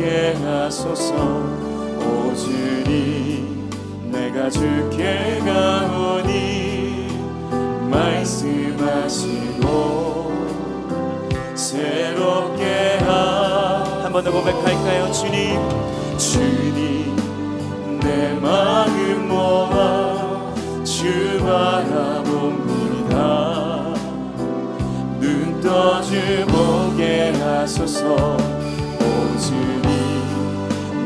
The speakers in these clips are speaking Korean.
먹게 하소서. 오 주님 내가 주께 가오니 말씀하시고 새롭게 한 번 더 고백할까요? 주님 주님 내 마음 모아 주 바라봅니다. 눈 떠주 보게 하소서. 오 주님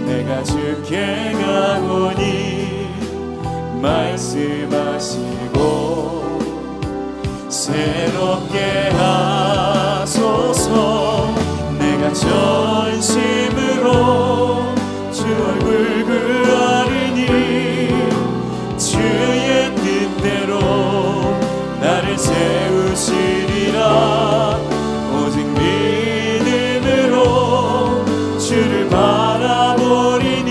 내가 주께 가오니 말씀하시고 새롭게 하소서. 내가 전심으로 주 얼굴 구하리니 주의 뜻대로 나를 세우시리라. 오직 믿음으로 주를 바라보리니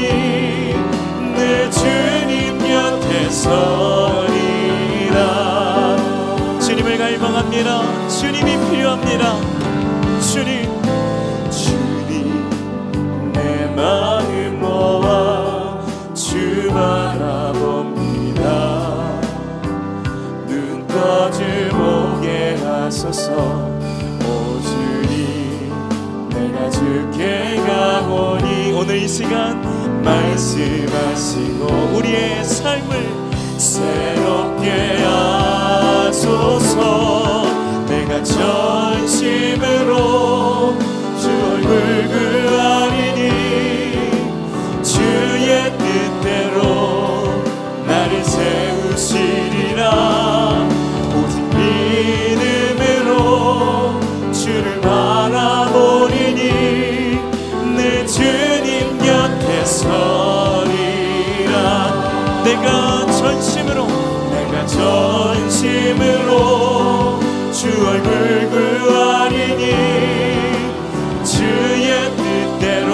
내 주님 곁에 서리라. 주님을 갈망합니다. 주님이 필요합니다. 주님 내 마음 모아 주 바라봅니다. 눈 떠주 보게 하소서. 오 주님 내가 주께 가오니 오늘 이 시간 말씀하시고 우리의 삶을 새롭게 하소서. 내가 전심으로 주 얼굴 구하리니 주의 뜻대로 나를 세우시리라. 오직 믿음으로 주를 바라보리니 내 주님 곁에 서리라. 내가 전심으로 주 얼굴 구하리니 주의 뜻대로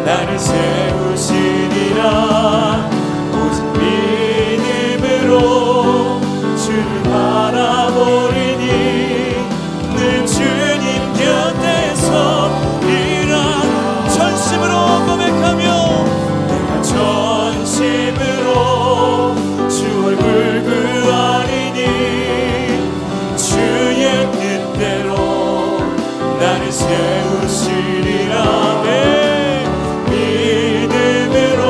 나를 세우시리라. 오직 믿음으로 주를 바라보리니 늘 주님 곁에 서리라. 전심으로 고백하며 내가 전심으로 주 얼굴 구하리니 주의 뜻대로 나를 세우시리라. 내 믿음으로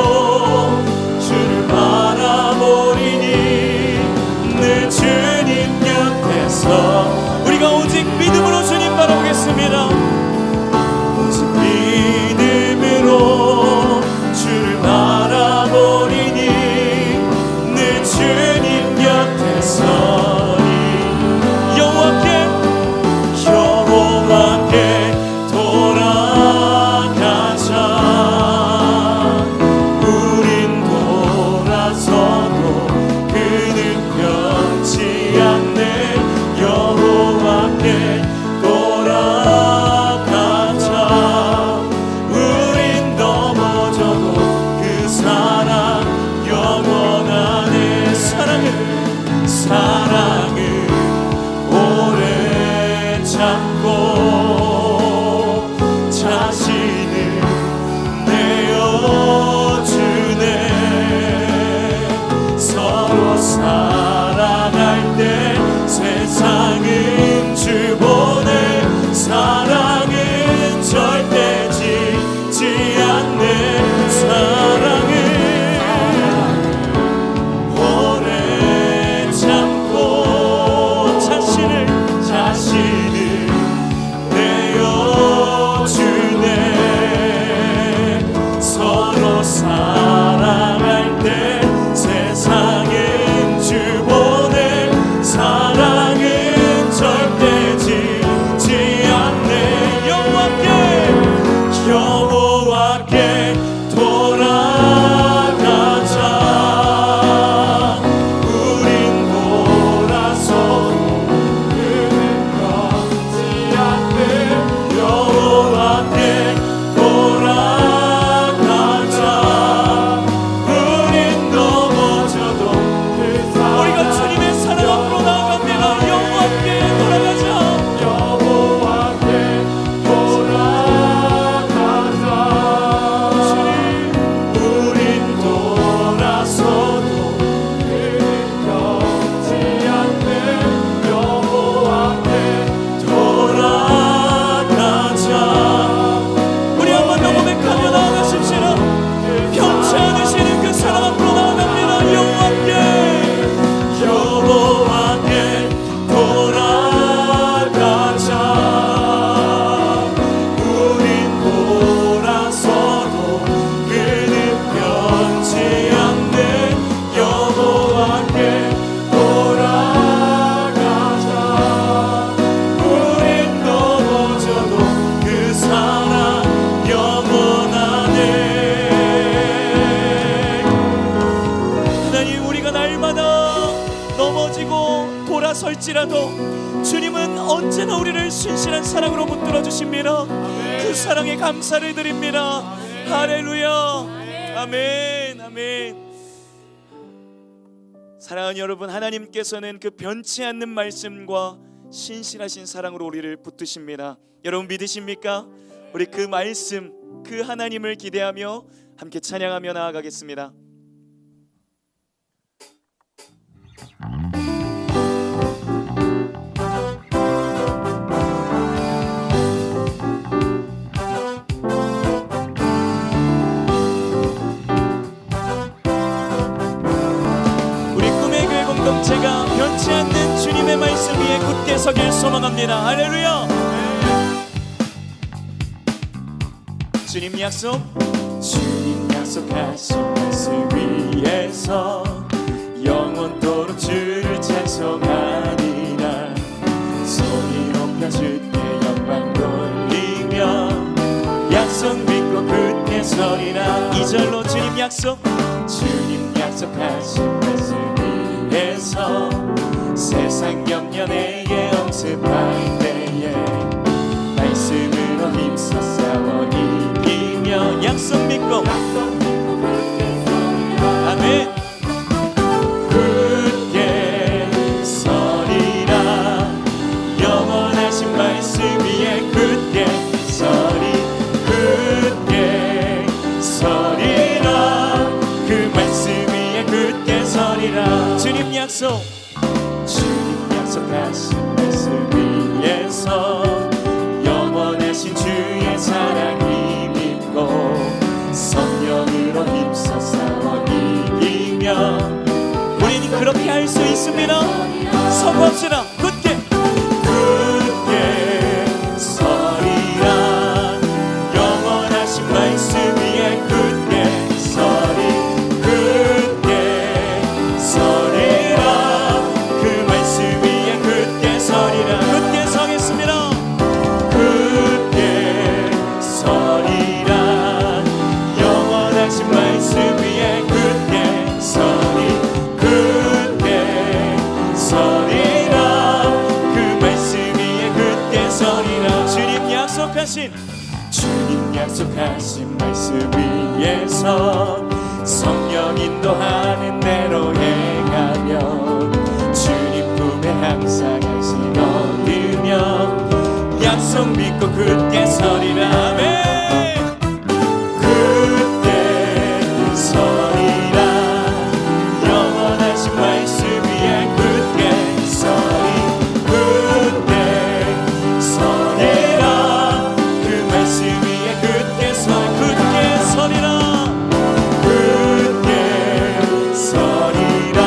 다가설지라도 주님은 언제나 우리를 신실한 사랑으로 붙들어 주십니다. 그 사랑에 감사를 드립니다. 할렐루야. 아멘. 아멘. 사랑하는 여러분, 하나님께서는 그 변치 않는 말씀과 신실하신 사랑으로 우리를 붙드십니다. 여러분 믿으십니까? 우리 그 말씀, 그 하나님을 기대하며 함께 찬양하며 나아가겠습니다. 우리 꿈의 교회 공동체가 변치 않는 주님의 말씀 위에 굳게 서길 소망합니다. 할렐루야. 주님 약속, 주님 약속하신 말씀 위에서 영원토록 주를 찬송하리라. 소리 높여 주께 영광 돌리며 약속 믿고 굳게 서리라. 2절로 주님 약속, 주님 약속하신 말씀 위에서 세상 염려 내게 엄습할 때에 말씀으로 힘써 싸워 이기며 약속 믿고 아멘. 굳게 서리라. 영원하신 말씀 위에 굳게 서리. 굳게 서리라. 그 말씀 위에 굳게 서리라. 주님 약속, 주님 약속하신 말씀 위에서 영원하신 주의 사랑이 믿고 성령으로 힘써 싸워 이기며 우리는 그렇게 할 수 있습니다. 선포합시다. 굳게 굳게 서리라. 영원하신 말씀 위에 굳게 서리. 굳게 서리라. 그 말씀 위에 굳게 서리라. 굳게 서겠습니다. 굳게 서리라. 영원하신 말씀 위에 굳게 서리. 굳게 서리라. 그 말씀 위에 굳게 서리라. 주님 약속하신 주님 약속하신 말씀 위에서 성령 인도하는 대로 행하며 주님 품에 항상 안식 얻으며 약속 믿고 굳게 서리라. 아멘. 굳게 서리라. 영원하신 말씀 위에 굳게 서리. 굳게 서리라. 그 말씀 위에 굳게 서리. 굳게 서리라. 굳게 서리라.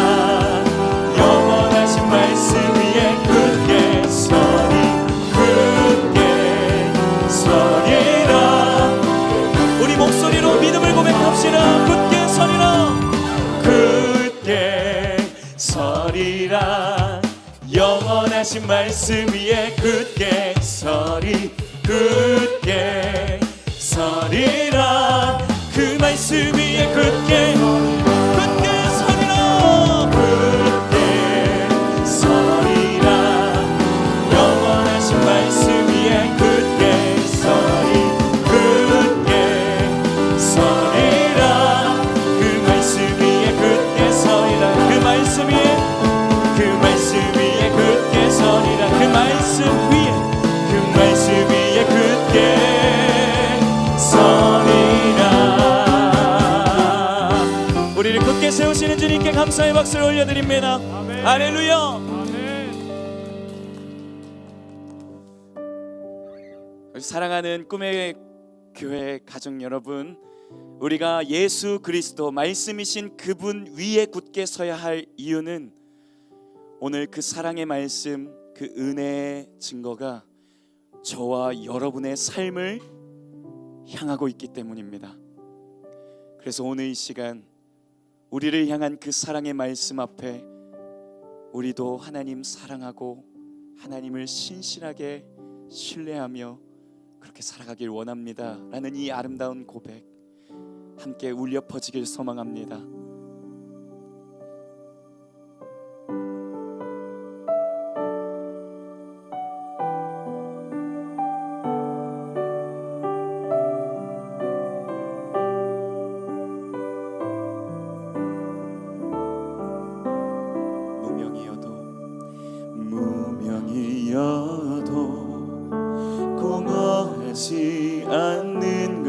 영원하신 말씀 위에 굳게 서리. 굳게 서리라. 우리 목소리로 믿음을 고백합시다. 굳게 서리라. 굳게 서리라. 영원하신 말씀 위에 굳게 서리. 굳게 서리라. 그 말씀 위에 굳게 서리라. 굳게 서리라. 영원하신 말씀 위에 굳게 서리. 굳게 서리라. 그 말씀 위에 굳게 서리라. 그 말씀 위에, 그 말씀 위에 굳게 서리라. 그 말씀 위에, 그 말씀 위에 굳게 서리라. 우리를 굳게 세우시는 주님께 감사의 박수를 올려드립니다. 할렐루야. 사랑하는 꿈의 교회 가족 여러분, 우리가 예수 그리스도 말씀이신 그분 위에 굳게 서야 할 이유는 오늘 그 사랑의 말씀, 그 은혜의 증거가 저와 여러분의 삶을 향하고 있기 때문입니다. 그래서 오늘 이 시간 우리를 향한 그 사랑의 말씀 앞에 우리도 하나님 사랑하고 하나님을 신실하게 신뢰하며 그렇게 살아가길 원합니다 라는 이 아름다운 고백 함께 울려 퍼지길 소망합니다.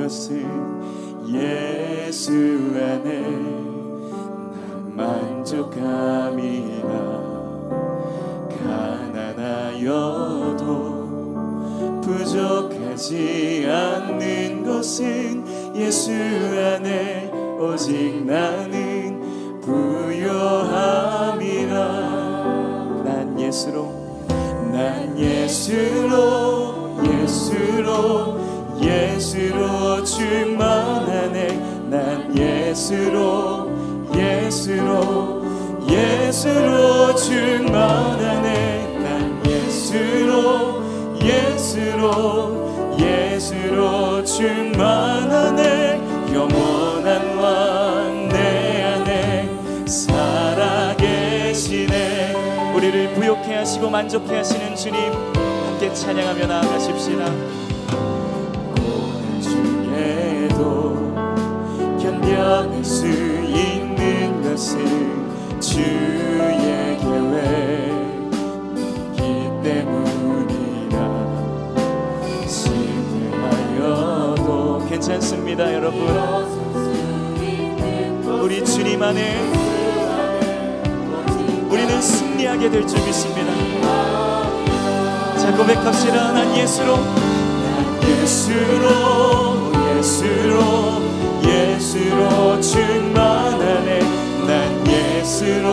것은 예수 안에 난 만족함이라. 가난하여도 부족하지 않는 것은 예수 안에 오직 나는 부요함이라. 난 예수로 충만하네. 난 예수로 충만하네. 난 예수로 충만하네. 영원한 왕 내 안에 살아계시네. 우리를 부욕해 하시고 만족해 하시는 주님 함께 찬양하며 나아가십시다. 고난 중에도 견뎌낼 수 있는 것은 주의 계획이기 때문이라. 실패하여도 괜찮습니다. 여러분, 우리 주님 안에 우리는 승리하게 될 줄 믿습니다. 자, 고백합시다. 난 예수로 충만하네. 난 예수로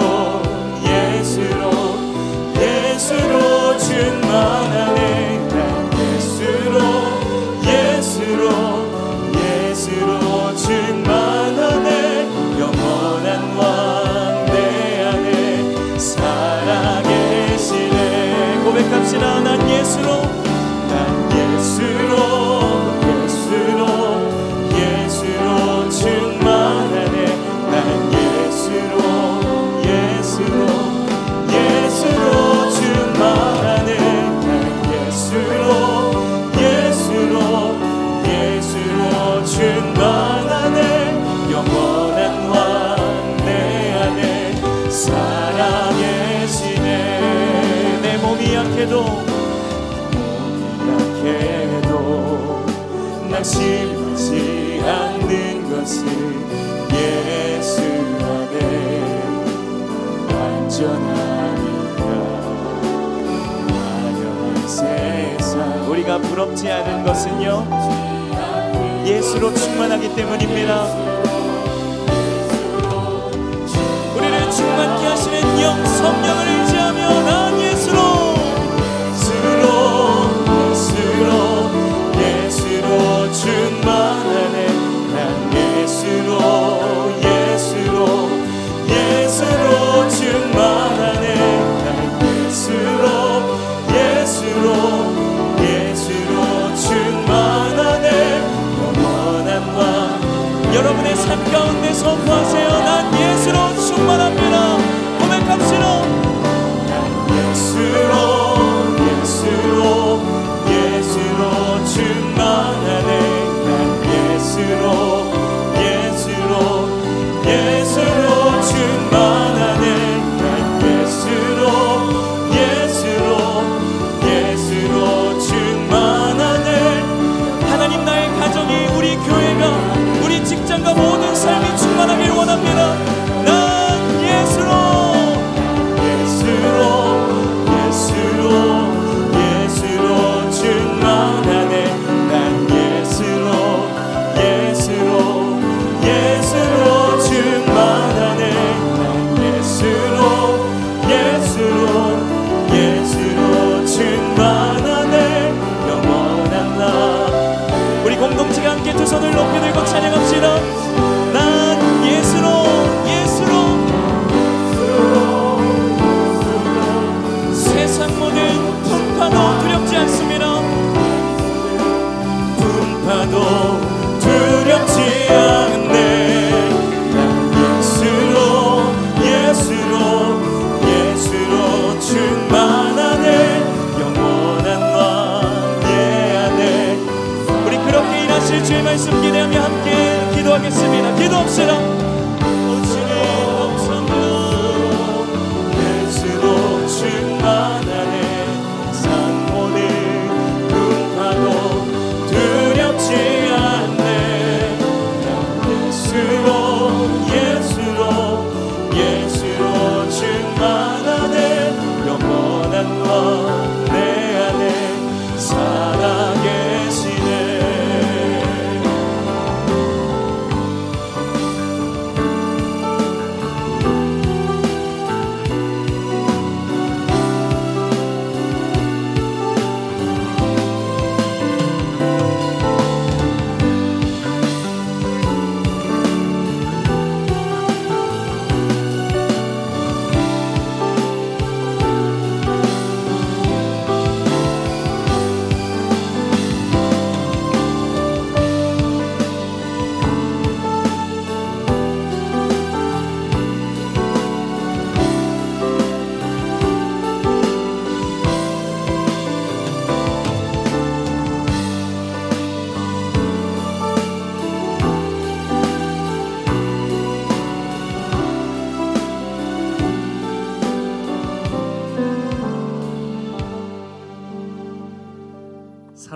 충만하네. 난 예수로 충만하네. 영원한 왕 내 안에 살아계시네. 고백합시다. 난 예수로 충만하네. 난 예수로 충만하네. 난 예수로 충만하네. 영원한 왕 내 안에 살아계시네. 내 몸이 약해도 낙심하지 않는 것은 예수 안에 안전하니까. 화려한 세상 우리가 부럽지 않은 것은요 예수로 충만하기 때문입니다. 우리를 충만케 하시는 영 성령을 의지하며 난 예수로 충만하네. 난 예수로 충만하네. 난 예수로 충만하네. 영원한 왕 여러분의 삶 가운데서 구하세요. 난 예수로 충만합니다. 고백합시다. 난 예수로 충만하네. 난 예수로 충만하네. 난 예수로 충만하네. 하나님, 나의 가정이, 우리 교회가, 우리 직장과 모든 삶이 충만하길 원합니다. 난 예수로 충만하네. 난 예수로 충만하네. 난 예수로 충만하네. 영원한 나 우리 공동체가 함께 두 손을 높이 들고 찬양합시다. 난 예수로 세상 모든 풍파도 두렵지 않습니다. 풍파도 두렵지 않네. 난 예수로 충만하네. 영원한 왕 내 안에. 우리 그렇게 일하실 주의 말씀 기대하며 함께 기도하겠습니다. 기도합시다. 주님 감사합니다. 예수로 충만하네. 산 모든 풍파도 두렵지 않네.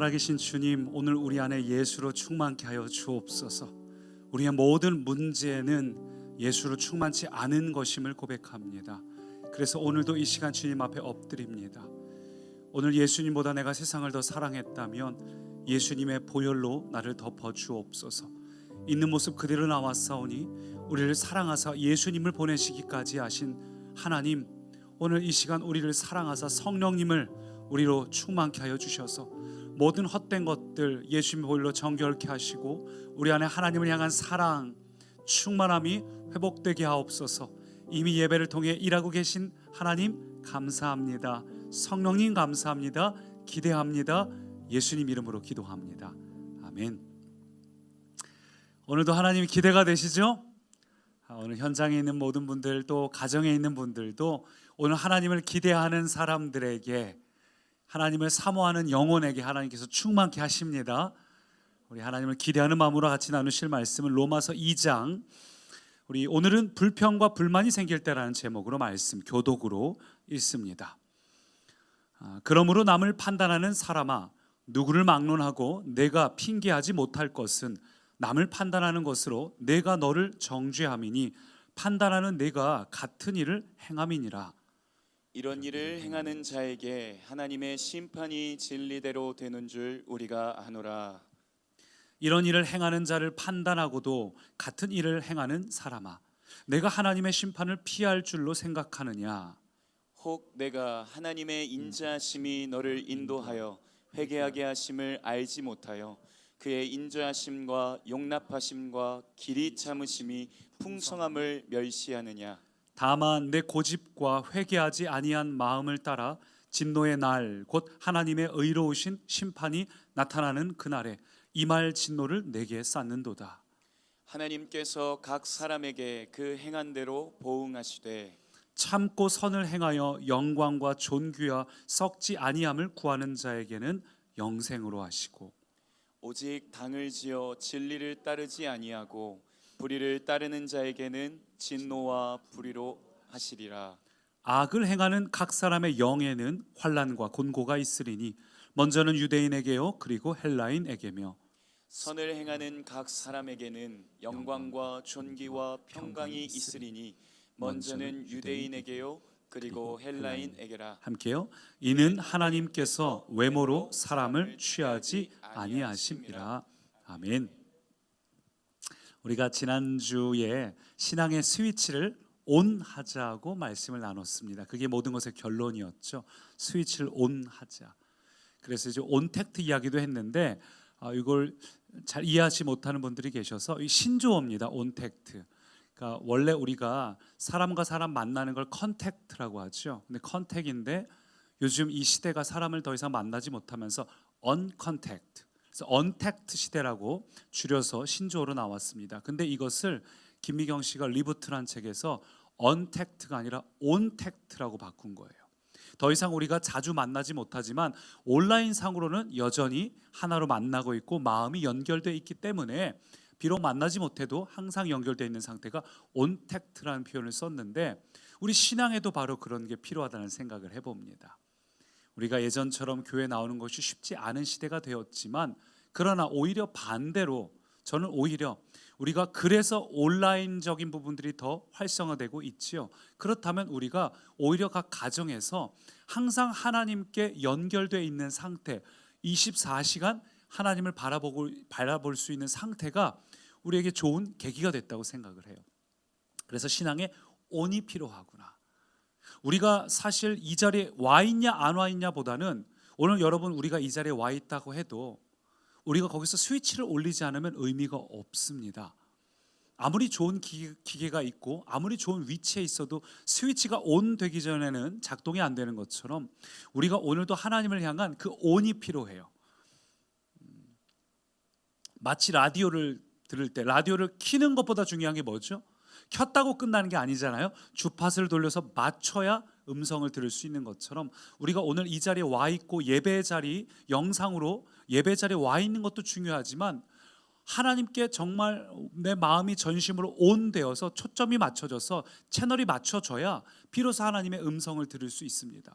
살아계신 주님, 오늘 우리 안에 예수로 충만케 하여 주옵소서. 우리의 모든 문제는 예수로 충만치 않은 것임을 고백합니다. 그래서 오늘도 이 시간 주님 앞에 엎드립니다. 오늘 예수님보다 내가 세상을 더 사랑했다면 예수님의 보혈로 나를 덮어 주옵소서. 있는 모습 그대로 나왔사오니 우리를 사랑하사 예수님을 보내시기까지 하신 하나님, 오늘 이 시간 우리를 사랑하사 성령님을 우리로 충만케 하여 주셔서 모든 헛된 것들 예수님의 보혈로 정결케 하시고 우리 안에 하나님을 향한 사랑, 충만함이 회복되게 하옵소서. 이미 예배를 통해 일하고 계신 하나님 감사합니다. 성령님 감사합니다. 기대합니다. 예수님 이름으로 기도합니다. 아멘. 오늘도 하나님 기대가 되시죠? 오늘 현장에 있는 모든 분들, 또 가정에 있는 분들도 오늘 하나님을 기대하는 사람들에게, 하나님을 사모하는 영혼에게 하나님께서 충만케 하십니다. 우리 하나님을 기대하는 마음으로 같이 나누실 말씀은 로마서 2장, 우리 오늘은 불평과 불만이 생길 때라는 제목으로 말씀 교독으로 읽습니다. 그러므로 남을 판단하는 사람아, 누구를 막론하고 내가 핑계하지 못할 것은 남을 판단하는 것으로 내가 너를 정죄함이니 판단하는 내가 같은 일을 행함이니라. 이런 일을 행하는 자에게 하나님의 심판이 진리대로 되는 줄 우리가 아노라. 이런 일을 행하는 자를 판단하고도 같은 일을 행하는 사람아, 내가 하나님의 심판을 피할 줄로 생각하느냐? 혹 내가 하나님의 인자하심이 너를 인도하여 회개하게 하심을 알지 못하여 그의 인자하심과 용납하심과 길이 참으심이 풍성함을 멸시하느냐? 다만 내 고집과 회개하지 아니한 마음을 따라 진노의 날, 곧 하나님의 의로우신 심판이 나타나는 그날에 이 말 진노를 내게 쌓는도다. 하나님께서 각 사람에게 그 행한 대로 보응하시되 참고 선을 행하여 영광과 존귀와 썩지 아니함을 구하는 자에게는 영생으로 하시고, 오직 당을 지어 진리를 따르지 아니하고 불의를 따르는 자에게는 진노와 불의로 하시리라. 악을 행하는 각 사람의 영에는 환난과 곤고가 있으리니 먼저는 유대인에게요 그리고 헬라인에게며 선을 행하는 각 사람에게는 영광과 존귀와 평강이 있으리니 먼저는 유대인에게요 그리고 헬라인에게라. 함께요. 이는 하나님께서 외모로 사람을 취하지 아니하심이라. 아멘. 우리가 지난주에 신앙의 스위치를 온 하자고 말씀을 나눴습니다. 그게 모든 것의 결론이었죠. 스위치를 온 하자. 그래서 이제 온택트 이야기도 했는데 이걸 잘 이해하지 못하는 분들이 계셔서 이 신조어입니다. 온택트. 그러니까 원래 우리가 사람과 사람 만나는 걸 컨택트라고 하죠. 근데 컨택인데 요즘 이 시대가 사람을 더 이상 만나지 못하면서 언컨택트. 그래서 언택트 시대라고 줄여서 신조어로 나왔습니다. 근데 이것을 김미경 씨가 리부트란 책에서 언택트가 아니라 온택트라고 바꾼 거예요. 더 이상 우리가 자주 만나지 못하지만 온라인 상으로는 여전히 하나로 만나고 있고 마음이 연결되어 있기 때문에 비록 만나지 못해도 항상 연결되어 있는 상태가 온택트라는 표현을 썼는데 우리 신앙에도 바로 그런 게 필요하다는 생각을 해봅니다. 우리가 예전처럼 교회 나오는 것이 쉽지 않은 시대가 되었지만 그러나 오히려 반대로 저는 오히려 우리가 그래서 온라인적인 부분들이 더 활성화되고 있지요. 그렇다면 우리가 오히려 각 가정에서 항상 하나님께 연결되어 있는 상태, 24시간 하나님을 바라볼 수 있는 상태가 우리에게 좋은 계기가 됐다고 생각을 해요. 그래서 신앙에 온이 필요하구나. 우리가 사실 이 자리에 와 있냐 안 와 있냐 보다는 오늘 여러분 우리가 이 자리에 와 있다고 해도 우리가 거기서 스위치를 올리지 않으면 의미가 없습니다. 아무리 좋은 기계가 있고 아무리 좋은 위치에 있어도 스위치가 온 되기 전에는 작동이 안 되는 것처럼 우리가 오늘도 하나님을 향한 그 온이 필요해요. 마치 라디오를 들을 때 라디오를 켜는 것보다 중요한 게 뭐죠? 켰다고 끝나는 게 아니잖아요. 주파수를 돌려서 맞춰야 음성을 들을 수 있는 것처럼 우리가 오늘 이 자리에 와 있고 예배 자리 영상으로 예배 자리에 와 있는 것도 중요하지만 하나님께 정말 내 마음이 전심으로 온되어서 초점이 맞춰져서 채널이 맞춰져야 비로소 하나님의 음성을 들을 수 있습니다.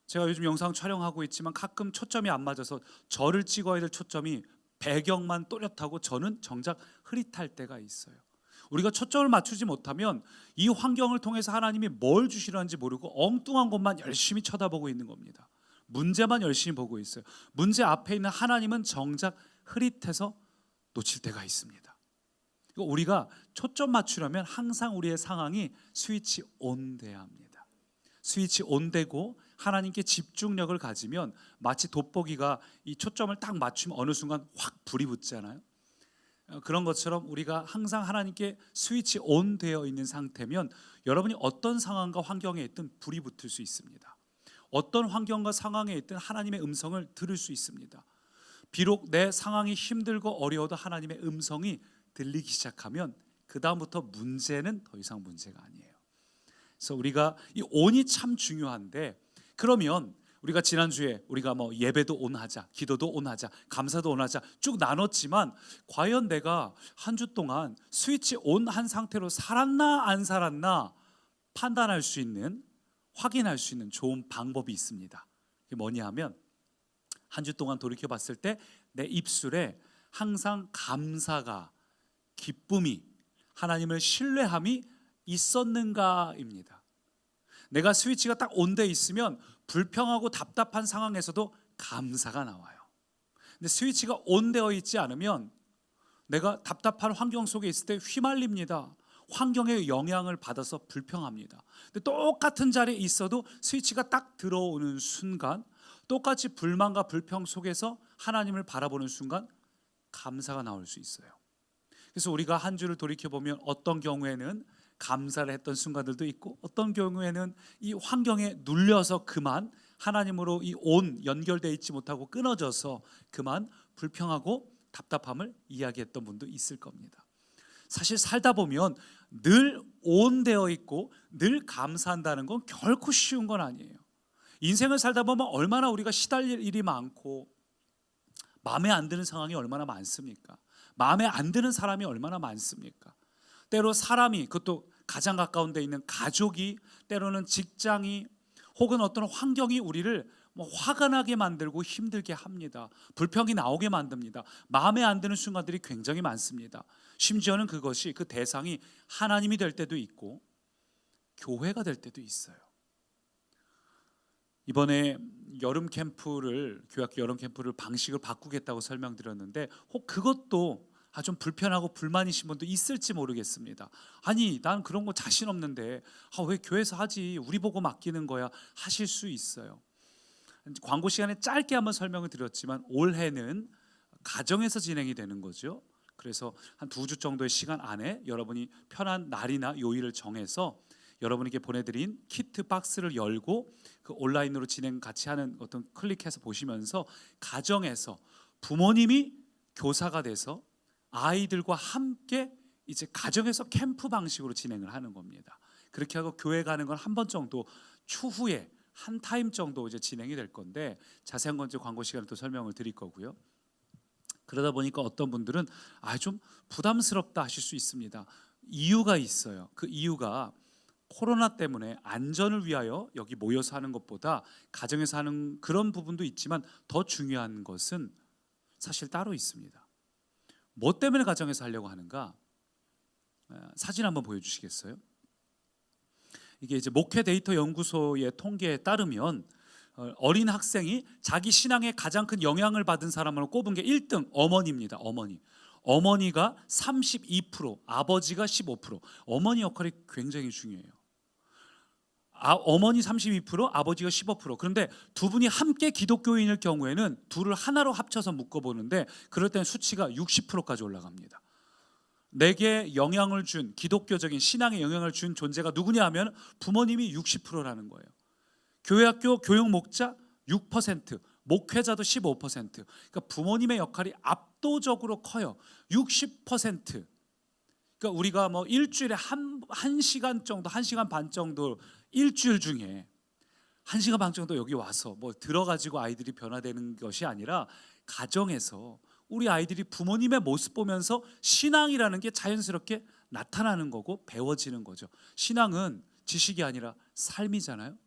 제가 요즘 영상 촬영하고 있지만 가끔 초점이 안 맞아서 저를 찍어야 될 초점이 배경만 또렷하고 저는 정작 흐릿할 때가 있어요. 우리가 초점을 맞추지 못하면 이 환경을 통해서 하나님이 뭘 주시려는지 모르고 엉뚱한 것만 열심히 쳐다보고 있는 겁니다. 문제만 열심히 보고 있어요. 문제 앞에 있는 하나님은 정작 흐릿해서 놓칠 때가 있습니다. 우리가 초점 맞추려면 항상 우리의 상황이 스위치 온 돼야 합니다. 스위치 온 되고 하나님께 집중력을 가지면 마치 돋보기가 이 초점을 딱 맞추면 어느 순간 확 불이 붙잖아요. 그런 것처럼 우리가 항상 하나님께 스위치 온 되어 있는 상태면 여러분이 어떤 상황과 환경에 있든 불이 붙을 수 있습니다. 어떤 환경과 상황에 있든 하나님의 음성을 들을 수 있습니다. 비록 내 상황이 힘들고 어려워도 하나님의 음성이 들리기 시작하면 그 다음부터 문제는 더 이상 문제가 아니에요. 그래서 우리가 이 온이 참 중요한데, 그러면 우리가 지난주에 우리가 뭐 예배도 온하자, 기도도 온하자, 감사도 온하자 쭉 나눴지만 과연 내가 한 주 동안 스위치 온 한 상태로 살았나 안 살았나 판단할 수 있는, 확인할 수 있는 좋은 방법이 있습니다. 그게 뭐냐 하면 한 주 동안 돌이켜 봤을 때 내 입술에 항상 감사가, 기쁨이, 하나님을 신뢰함이 있었는가입니다. 내가 스위치가 딱 온돼 있으면 불평하고 답답한 상황에서도 감사가 나와요. 근데 스위치가 온되어 있지 않으면 내가 답답한 환경 속에 있을 때 휘말립니다. 환경의 영향을 받아서 불평합니다. 근데 똑같은 자리에 있어도 스위치가 딱 들어오는 순간 똑같이 불만과 불평 속에서 하나님을 바라보는 순간 감사가 나올 수 있어요. 그래서 우리가 한 주를 돌이켜보면 어떤 경우에는 감사를 했던 순간들도 있고 어떤 경우에는 이 환경에 눌려서 그만 하나님으로 이 온 연결되어 있지 못하고 끊어져서 그만 불평하고 답답함을 이야기했던 분도 있을 겁니다. 사실 살다 보면 늘 온되어 있고 늘 감사한다는 건 결코 쉬운 건 아니에요. 인생을 살다 보면 얼마나 우리가 시달릴 일이 많고 마음에 안 드는 상황이 얼마나 많습니까? 마음에 안 드는 사람이 얼마나 많습니까? 때로 사람이, 그것도 가장 가까운 데 있는 가족이, 때로는 직장이, 혹은 어떤 환경이 우리를 화가 나게 만들고 힘들게 합니다. 불평이 나오게 만듭니다. 마음에 안 드는 순간들이 굉장히 많습니다. 심지어는 그것이, 그 대상이 하나님이 될 때도 있고 교회가 될 때도 있어요. 이번에 여름 캠프를, 교회학교 여름 캠프를 방식을 바꾸겠다고 설명드렸는데 혹 그것도 좀 불편하고 불만이신 분도 있을지 모르겠습니다. 아니, 난 그런 거 자신 없는데 왜 교회에서 하지, 우리 보고 맡기는 거야 하실 수 있어요. 광고 시간에 짧게 한번 설명을 드렸지만 올해는 가정에서 진행이 되는 거죠. 그래서 한 2주 정도의 시간 안에 여러분이 편한 날이나 요일을 정해서 여러분에게 보내드린 키트 박스를 열고 그 온라인으로 진행 같이 하는 어떤 클릭해서 보시면서 가정에서 부모님이 교사가 돼서 아이들과 함께 이제 가정에서 캠프 방식으로 진행을 하는 겁니다. 그렇게 하고 교회 가는 건 한 번 정도 추후에 한 타임 정도 이제 진행이 될 건데 자세한 건 이제 광고 시간에 또 설명을 드릴 거고요. 그러다 보니까 어떤 분들은 좀 부담스럽다 하실 수 있습니다. 이유가 있어요. 그 이유가 코로나 때문에 안전을 위하여 여기 모여서 하는 것보다 가정에서 하는 그런 부분도 있지만 더 중요한 것은 사실 따로 있습니다. 뭐 때문에 가정에서 하려고 하는가? 사진 한번 보여주시겠어요? 이게 이제 목회 데이터 연구소의 통계에 따르면 어린 학생이 자기 신앙에 가장 큰 영향을 받은 사람으로 꼽은 게 1등 어머니입니다. 어머니가 32%, 아버지가 15%. 어머니 역할이 굉장히 중요해요. 어머니 32%, 아버지가 15%. 그런데 두 분이 함께 기독교인일 경우에는 둘을 하나로 합쳐서 묶어보는데 그럴 때는 수치가 60%까지 올라갑니다. 내게 영향을 준, 기독교적인 신앙에 영향을 준 존재가 누구냐 하면 부모님이 60%라는 거예요. 교회학교 교육 목자 6%, 목회자도 15%. 그러니까 부모님의 역할이 압도적으로 커요. 60%. 그러니까 우리가 뭐 일주일에 한 시간 정도, 1시간 반 정도, 일주일 중에 1시간 반 정도 여기 와서 뭐 들어가지고 아이들이 변화되는 것이 아니라 가정에서 우리 아이들이 부모님의 모습 보면서 신앙이라는 게 자연스럽게 나타나는 거고 배워지는 거죠. 신앙은 지식이 아니라 삶이잖아요.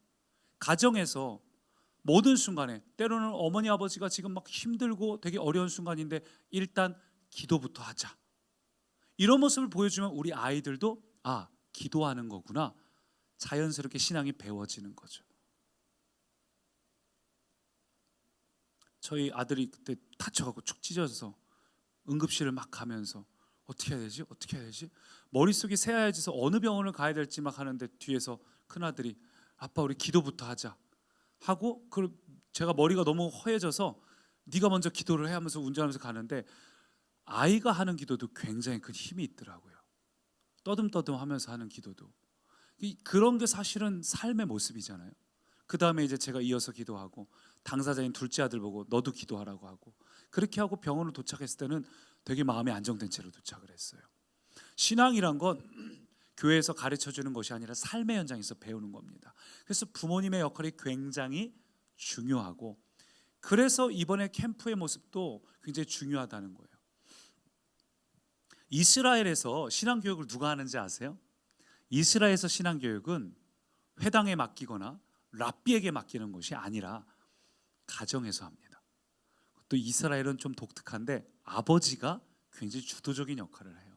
가정에서 모든 순간에, 때로는 어머니 아버지가 지금 막 힘들고 되게 어려운 순간인데 일단 기도부터 하자, 이런 모습을 보여주면 우리 아이들도 기도하는 거구나, 자연스럽게 신앙이 배워지는 거죠. 저희 아들이 그때 다쳐갖고 축 찢어져서 응급실을 막 가면서 어떻게 해야 되지? 어떻게 해야 되지? 머릿속이 새하얘져서 어느 병원을 가야 될지 막 하는데 뒤에서 큰아들이 아빠 우리 기도부터 하자 하고, 제가 머리가 너무 허해져서 네가 먼저 기도를 해 하면서 운전하면서 가는데, 아이가 하는 기도도 굉장히 큰 힘이 있더라고요. 떠듬떠듬 하면서 하는 기도도. 그런 게 사실은 삶의 모습이잖아요. 그 다음에 이제 제가 이어서 기도하고, 당사자인 둘째 아들 보고 너도 기도하라고 하고, 그렇게 하고 병원을 도착했을 때는 되게 마음이 안정된 채로 도착을 했어요. 신앙이란 건 교회에서 가르쳐주는 것이 아니라 삶의 현장에서 배우는 겁니다. 그래서 부모님의 역할이 굉장히 중요하고, 그래서 이번에 캠프의 모습도 굉장히 중요하다는 거예요. 이스라엘에서 신앙교육을 누가 하는지 아세요? 이스라엘에서 신앙교육은 회당에 맡기거나 랍비에게 맡기는 것이 아니라 가정에서 합니다. 또 이스라엘은 좀 독특한데 아버지가 굉장히 주도적인 역할을 해요.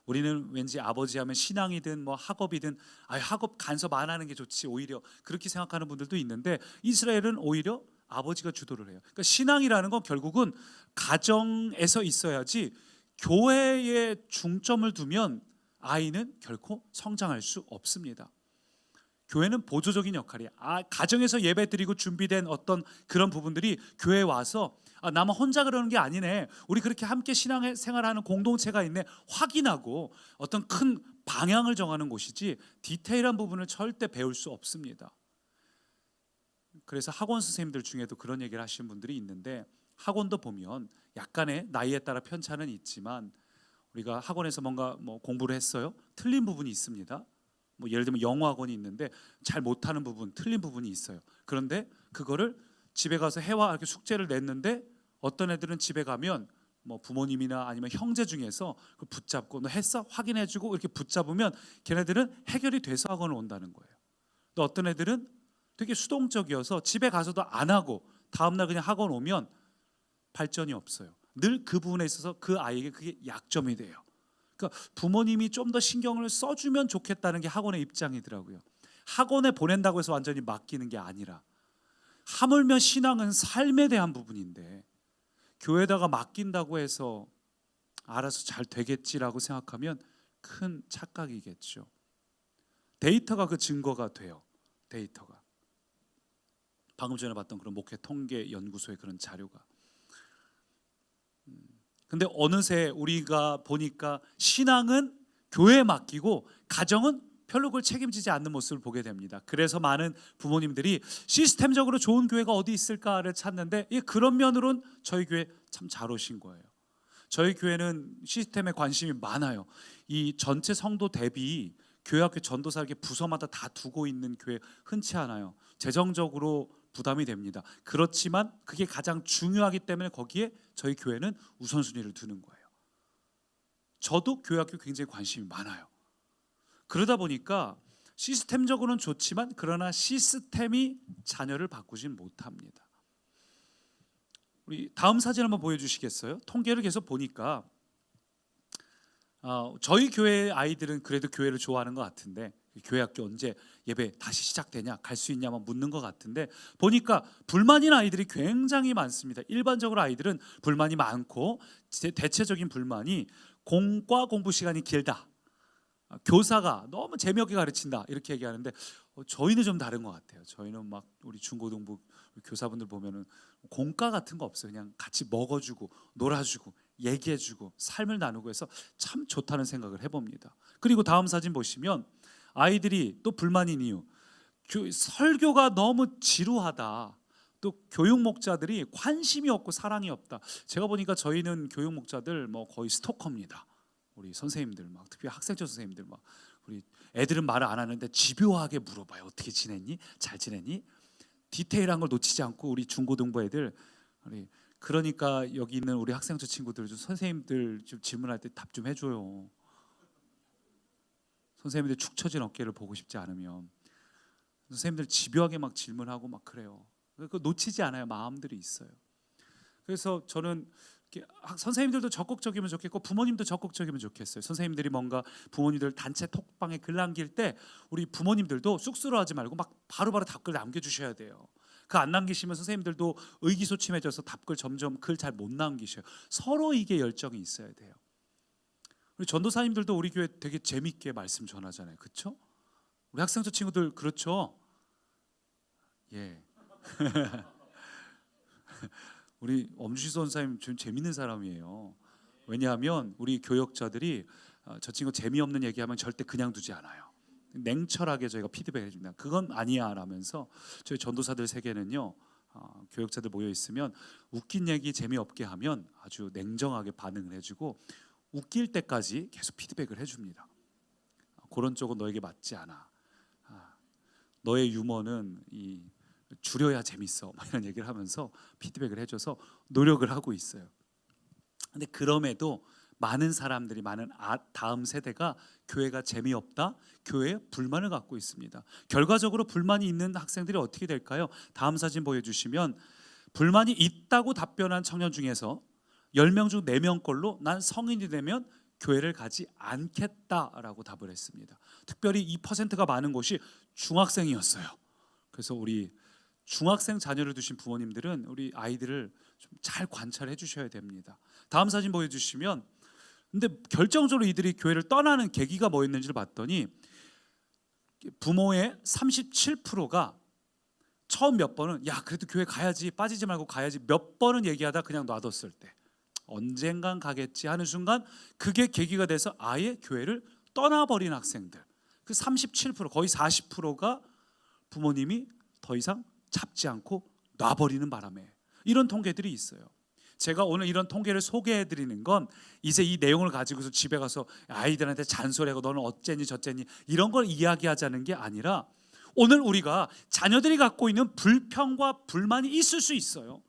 우리는 왠지 아버지 하면 신앙이든 뭐 학업이든 학업 간섭 안 하는 게 좋지, 오히려 그렇게 생각하는 분들도 있는데, 이스라엘은 오히려 아버지가 주도를 해요. 그러니까 신앙이라는 건 결국은 가정에서 있어야지, 교회에 중점을 두면 아이는 결코 성장할 수 없습니다. 교회는 보조적인 역할이야. 가정에서 예배 드리고 준비된 어떤 그런 부분들이 교회에 와서 나만 혼자 그러는 게 아니네, 우리 그렇게 함께 신앙생활하는 공동체가 있네, 확인하고 어떤 큰 방향을 정하는 곳이지, 디테일한 부분을 절대 배울 수 없습니다. 그래서 학원 선생님들 중에도 그런 얘기를 하시는 분들이 있는데, 학원도 보면 약간의 나이에 따라 편차는 있지만, 우리가 학원에서 뭔가 공부를 했어요, 틀린 부분이 있습니다. 예를 들면 영어 학원이 있는데 잘 못하는 부분, 틀린 부분이 있어요. 그런데 그거를 집에 가서 해와 이렇게 숙제를 냈는데, 어떤 애들은 집에 가면 부모님이나 아니면 형제 중에서 그걸 붙잡고 너 했어? 확인해주고 이렇게 붙잡으면 걔네들은 해결이 돼서 학원을 온다는 거예요. 또 어떤 애들은 되게 수동적이어서 집에 가서도 안 하고 다음날 그냥 학원 오면 발전이 없어요. 늘 그 부분에 있어서 그 아이에게 그게 약점이 돼요. 그러니까 부모님이 좀 더 신경을 써주면 좋겠다는 게 학원의 입장이더라고요. 학원에 보낸다고 해서 완전히 맡기는 게 아니라, 하물며 신앙은 삶에 대한 부분인데 교회에다가 맡긴다고 해서 알아서 잘 되겠지라고 생각하면 큰 착각이겠죠. 데이터가 그 증거가 돼요. 데이터가. 방금 전에 봤던 그런 목회 통계 연구소의 그런 자료가. 근데 어느새 우리가 보니까 신앙은 교회에 맡기고 가정은 별로 그걸 책임지지 않는 모습을 보게 됩니다. 그래서 많은 부모님들이 시스템적으로 좋은 교회가 어디 있을까를 찾는데, 그런 면으로는 저희 교회 참 잘 오신 거예요. 저희 교회는 시스템에 관심이 많아요. 이 전체 성도 대비 교회학교 전도사 이렇게 부서마다 다 두고 있는 교회 흔치 않아요. 재정적으로 부담이 됩니다. 그렇지만 그게 가장 중요하기 때문에 거기에 저희 교회는 우선순위를 두는 거예요. 저도 교회학교 굉장히 관심이 많아요. 그러다 보니까 시스템적으로는 좋지만, 그러나 시스템이 자녀를 바꾸진 못합니다. 우리 다음 사진 한번 보여주시겠어요? 통계를 계속 보니까 저희 교회 아이들은 그래도 교회를 좋아하는 것 같은데, 교회 학교 언제 예배 다시 시작되냐, 갈 수 있냐만 묻는 것 같은데, 보니까 불만인 아이들이 굉장히 많습니다. 일반적으로 아이들은 불만이 많고, 대체적인 불만이 공과 공부 시간이 길다, 교사가 너무 재미없게 가르친다, 이렇게 얘기하는데, 저희는 좀 다른 것 같아요. 저희는 막 우리 중고등부 교사분들 보면은 공과 같은 거 없어요. 그냥 같이 먹어주고 놀아주고 얘기해주고 삶을 나누고 해서 참 좋다는 생각을 해봅니다. 그리고 다음 사진 보시면 아이들이 또 불만인 이유, 설교가 너무 지루하다, 또 교육 목자들이 관심이 없고 사랑이 없다. 제가 보니까 저희는 교육 목자들 거의 스토커입니다. 우리 선생님들 특히 학생처 선생님들 우리 애들은 말을 안 하는데 집요하게 물어봐요. 어떻게 지냈니? 잘 지냈니? 디테일한 걸 놓치지 않고 우리 중고등부 애들, 그러니까 여기 있는 우리 학생처 친구들 좀 선생님들 좀 질문할 때 답 좀 해줘요. 선생님들 축 처진 어깨를 보고 싶지 않으면 선생님들 집요하게 질문하고 그래요. 그 놓치지 않아요. 마음들이 있어요. 그래서 저는 선생님들도 적극적이면 좋겠고 부모님도 적극적이면 좋겠어요. 선생님들이 뭔가 부모님들 단체 톡방에 글 남길 때 우리 부모님들도 쑥스러워하지 말고 막 바로바로 답글 남겨주셔야 돼요. 그 안 남기시면 선생님들도 의기소침해져서 답글 점점 글 잘 못 남기셔요. 서로 이게 열정이 있어야 돼요. 우리 전도사님들도 우리 교회 되게 재밌게 말씀 전하잖아요. 그렇죠? 우리 학생조 친구들 그렇죠? 예. 우리 엄주시 선사님 좀 재밌는 사람이에요. 왜냐하면 우리 교역자들이 저 친구 재미없는 얘기하면 절대 그냥 두지 않아요. 냉철하게 저희가 피드백을 해줍니다. 그건 아니야 라면서 저희 전도사들 세계는요, 교역자들 모여 있으면 웃긴 얘기 재미없게 하면 아주 냉정하게 반응을 해주고 웃길 때까지 계속 피드백을 해줍니다. 그런 쪽은 너에게 맞지 않아. 너의 유머는 줄여야 재밌어. 이런 얘기를 하면서 피드백을 해줘서 노력을 하고 있어요. 근데 그럼에도 많은 사람들이, 많은 다음 세대가 교회가 재미없다, 교회에 불만을 갖고 있습니다. 결과적으로 불만이 있는 학생들이 어떻게 될까요? 다음 사진 보여주시면 불만이 있다고 답변한 청년 중에서 10명 중 4명 걸로 난 성인이 되면 교회를 가지 않겠다라고 답을 했습니다. 특별히 2%가 많은 곳이 중학생이었어요. 그래서 우리 중학생 자녀를 두신 부모님들은 우리 아이들을 좀 잘 관찰해 주셔야 됩니다. 다음 사진 보여주시면, 근데 결정적으로 이들이 교회를 떠나는 계기가 뭐였는지를 봤더니 부모의 37%가 처음 몇 번은 야 그래도 교회 가야지, 빠지지 말고 가야지 몇 번은 얘기하다 그냥 놔뒀을 때 언젠간 가겠지 하는 순간 그게 계기가 돼서 아예 교회를 떠나버린 학생들, 그 37%, 거의 40%가 부모님이 더 이상 잡지 않고 놔버리는 바람에 이런 통계들이 있어요. 제가 오늘 이런 통계를 소개해드리는 건 이제 이 내용을 가지고서 집에 가서 아이들한테 잔소리하고 너는 어쨌니 저쨌니 이런 걸 이야기하자는 게 아니라 오늘 우리가 자녀들이 갖고 있는 불평과 불만이 있을 수 있어요.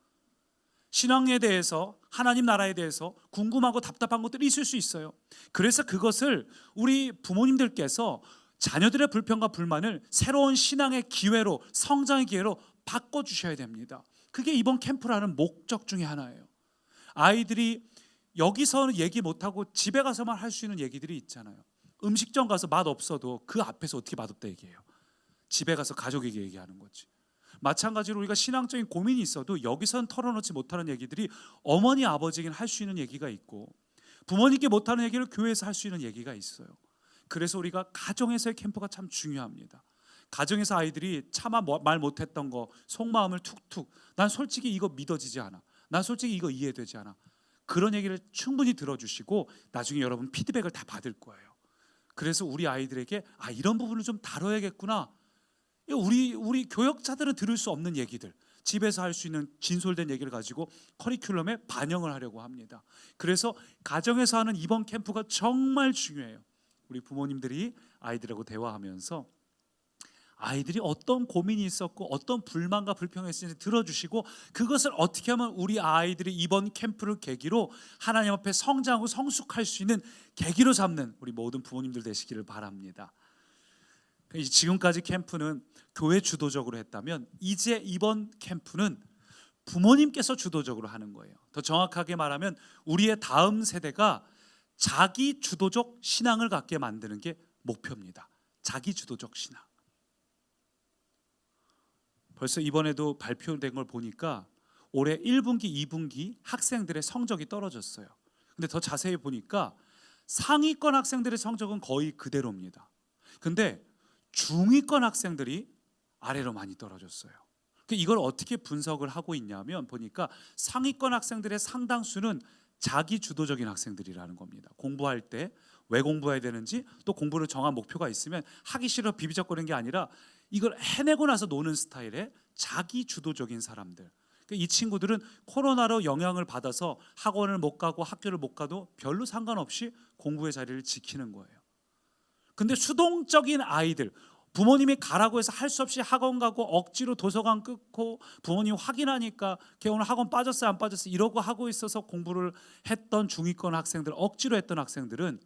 신앙에 대해서, 하나님 나라에 대해서 궁금하고 답답한 것들이 있을 수 있어요. 그래서 그것을 우리 부모님들께서 자녀들의 불평과 불만을 새로운 신앙의 기회로, 성장의 기회로 바꿔주셔야 됩니다. 그게 이번 캠프라는 목적 중에 하나예요. 아이들이 여기서는 얘기 못하고 집에 가서만 할 수 있는 얘기들이 있잖아요. 음식점 가서 맛 없어도 그 앞에서 어떻게 맛없다 얘기해요. 집에 가서 가족에게 얘기하는 거지. 마찬가지로 우리가 신앙적인 고민이 있어도 여기서는 털어놓지 못하는 얘기들이 어머니 아버지에게는 할 수 있는 얘기가 있고 부모님께 못하는 얘기를 교회에서 할 수 있는 얘기가 있어요. 그래서 우리가 가정에서의 캠프가 참 중요합니다. 가정에서 아이들이 차마 말 못했던 거 속마음을 툭툭, 난 솔직히 이거 믿어지지 않아, 난 솔직히 이거 이해되지 않아, 그런 얘기를 충분히 들어주시고 나중에 여러분 피드백을 다 받을 거예요. 그래서 우리 아이들에게 이런 부분을 좀 다뤄야겠구나, 우리 교역자들은 들을 수 없는 얘기들, 집에서 할 수 있는 진솔된 얘기를 가지고 커리큘럼에 반영을 하려고 합니다. 그래서 가정에서 하는 이번 캠프가 정말 중요해요. 우리 부모님들이 아이들하고 대화하면서 아이들이 어떤 고민이 있었고 어떤 불만과 불평이 있었는지 들어주시고 그것을 어떻게 하면 우리 아이들이 이번 캠프를 계기로 하나님 앞에 성장하고 성숙할 수 있는 계기로 삼는 우리 모든 부모님들 되시기를 바랍니다. 지금까지 캠프는 교회 주도적으로 했다면 이제 이번 캠프는 부모님께서 주도적으로 하는 거예요. 더 정확하게 말하면 우리의 다음 세대가 자기 주도적 신앙을 갖게 만드는 게 목표입니다. 자기 주도적 신앙. 벌써 이번에도 발표된 걸 보니까 올해 1분기, 2분기 학생들의 성적이 떨어졌어요. 근데 더 자세히 보니까 상위권 학생들의 성적은 거의 그대로입니다. 근데 중위권 학생들이 아래로 많이 떨어졌어요. 이걸 어떻게 분석을 하고 있냐면 보니까 상위권 학생들의 상당수는 자기 주도적인 학생들이라는 겁니다. 공부할 때 왜 공부해야 되는지, 또 공부를 정한 목표가 있으면 하기 싫어 비비적거리는 게 아니라 이걸 해내고 나서 노는 스타일의 자기 주도적인 사람들. 이 친구들은 코로나로 영향을 받아서 학원을 못 가고 학교를 못 가도 별로 상관없이 공부의 자리를 지키는 거예요. 근데 수동적인 아이들, 부모님이 가라고 해서 할 수 없이 학원 가고 억지로 도서관 끊고 부모님 확인하니까 걔 오늘 학원 빠졌어요 안 빠졌어요 이러고 하고 있어서 공부를 했던 중위권 학생들, 억지로 했던 학생들은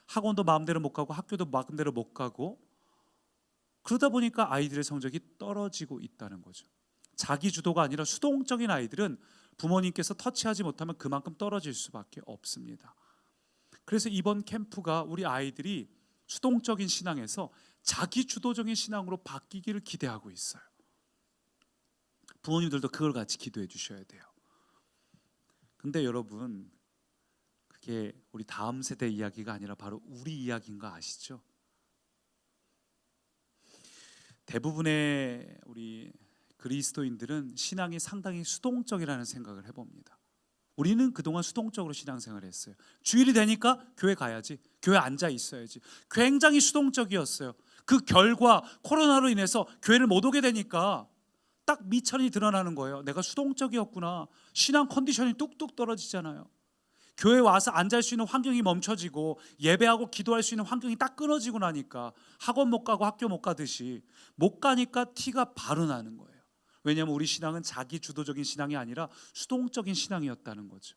학원도 마음대로 못 가고 학교도 마음대로 못 가고 그러다 보니까 아이들의 성적이 떨어지고 있다는 거죠. 자기 주도가 아니라 수동적인 아이들은 부모님께서 터치하지 못하면 그만큼 떨어질 수밖에 없습니다. 그래서 이번 캠프가 우리 아이들이 수동적인 신앙에서 자기 주도적인 신앙으로 바뀌기를 기대하고 있어요. 부모님들도 그걸 같이 기도해 주셔야 돼요. 근데 여러분, 그게 우리 다음 세대 이야기가 아니라 바로 우리 이야기인 거 아시죠? 대부분의 우리 그리스도인들은 신앙이 상당히 수동적이라는 생각을 해봅니다. 우리는 그동안 수동적으로 신앙생활을 했어요. 주일이 되니까 교회 가야지, 교회 앉아 있어야지. 굉장히 수동적이었어요. 그 결과 코로나로 인해서 교회를 못 오게 되니까 딱 미천이 드러나는 거예요. 내가 수동적이었구나. 신앙 컨디션이 뚝뚝 떨어지잖아요. 교회 와서 앉을 수 있는 환경이 멈춰지고 예배하고 기도할 수 있는 환경이 딱 끊어지고 나니까 학원 못 가고 학교 못 가듯이 못 가니까 티가 바로 나는 거예요. 왜냐하면 우리 신앙은 자기 주도적인 신앙이 아니라 수동적인 신앙이었다는 거죠.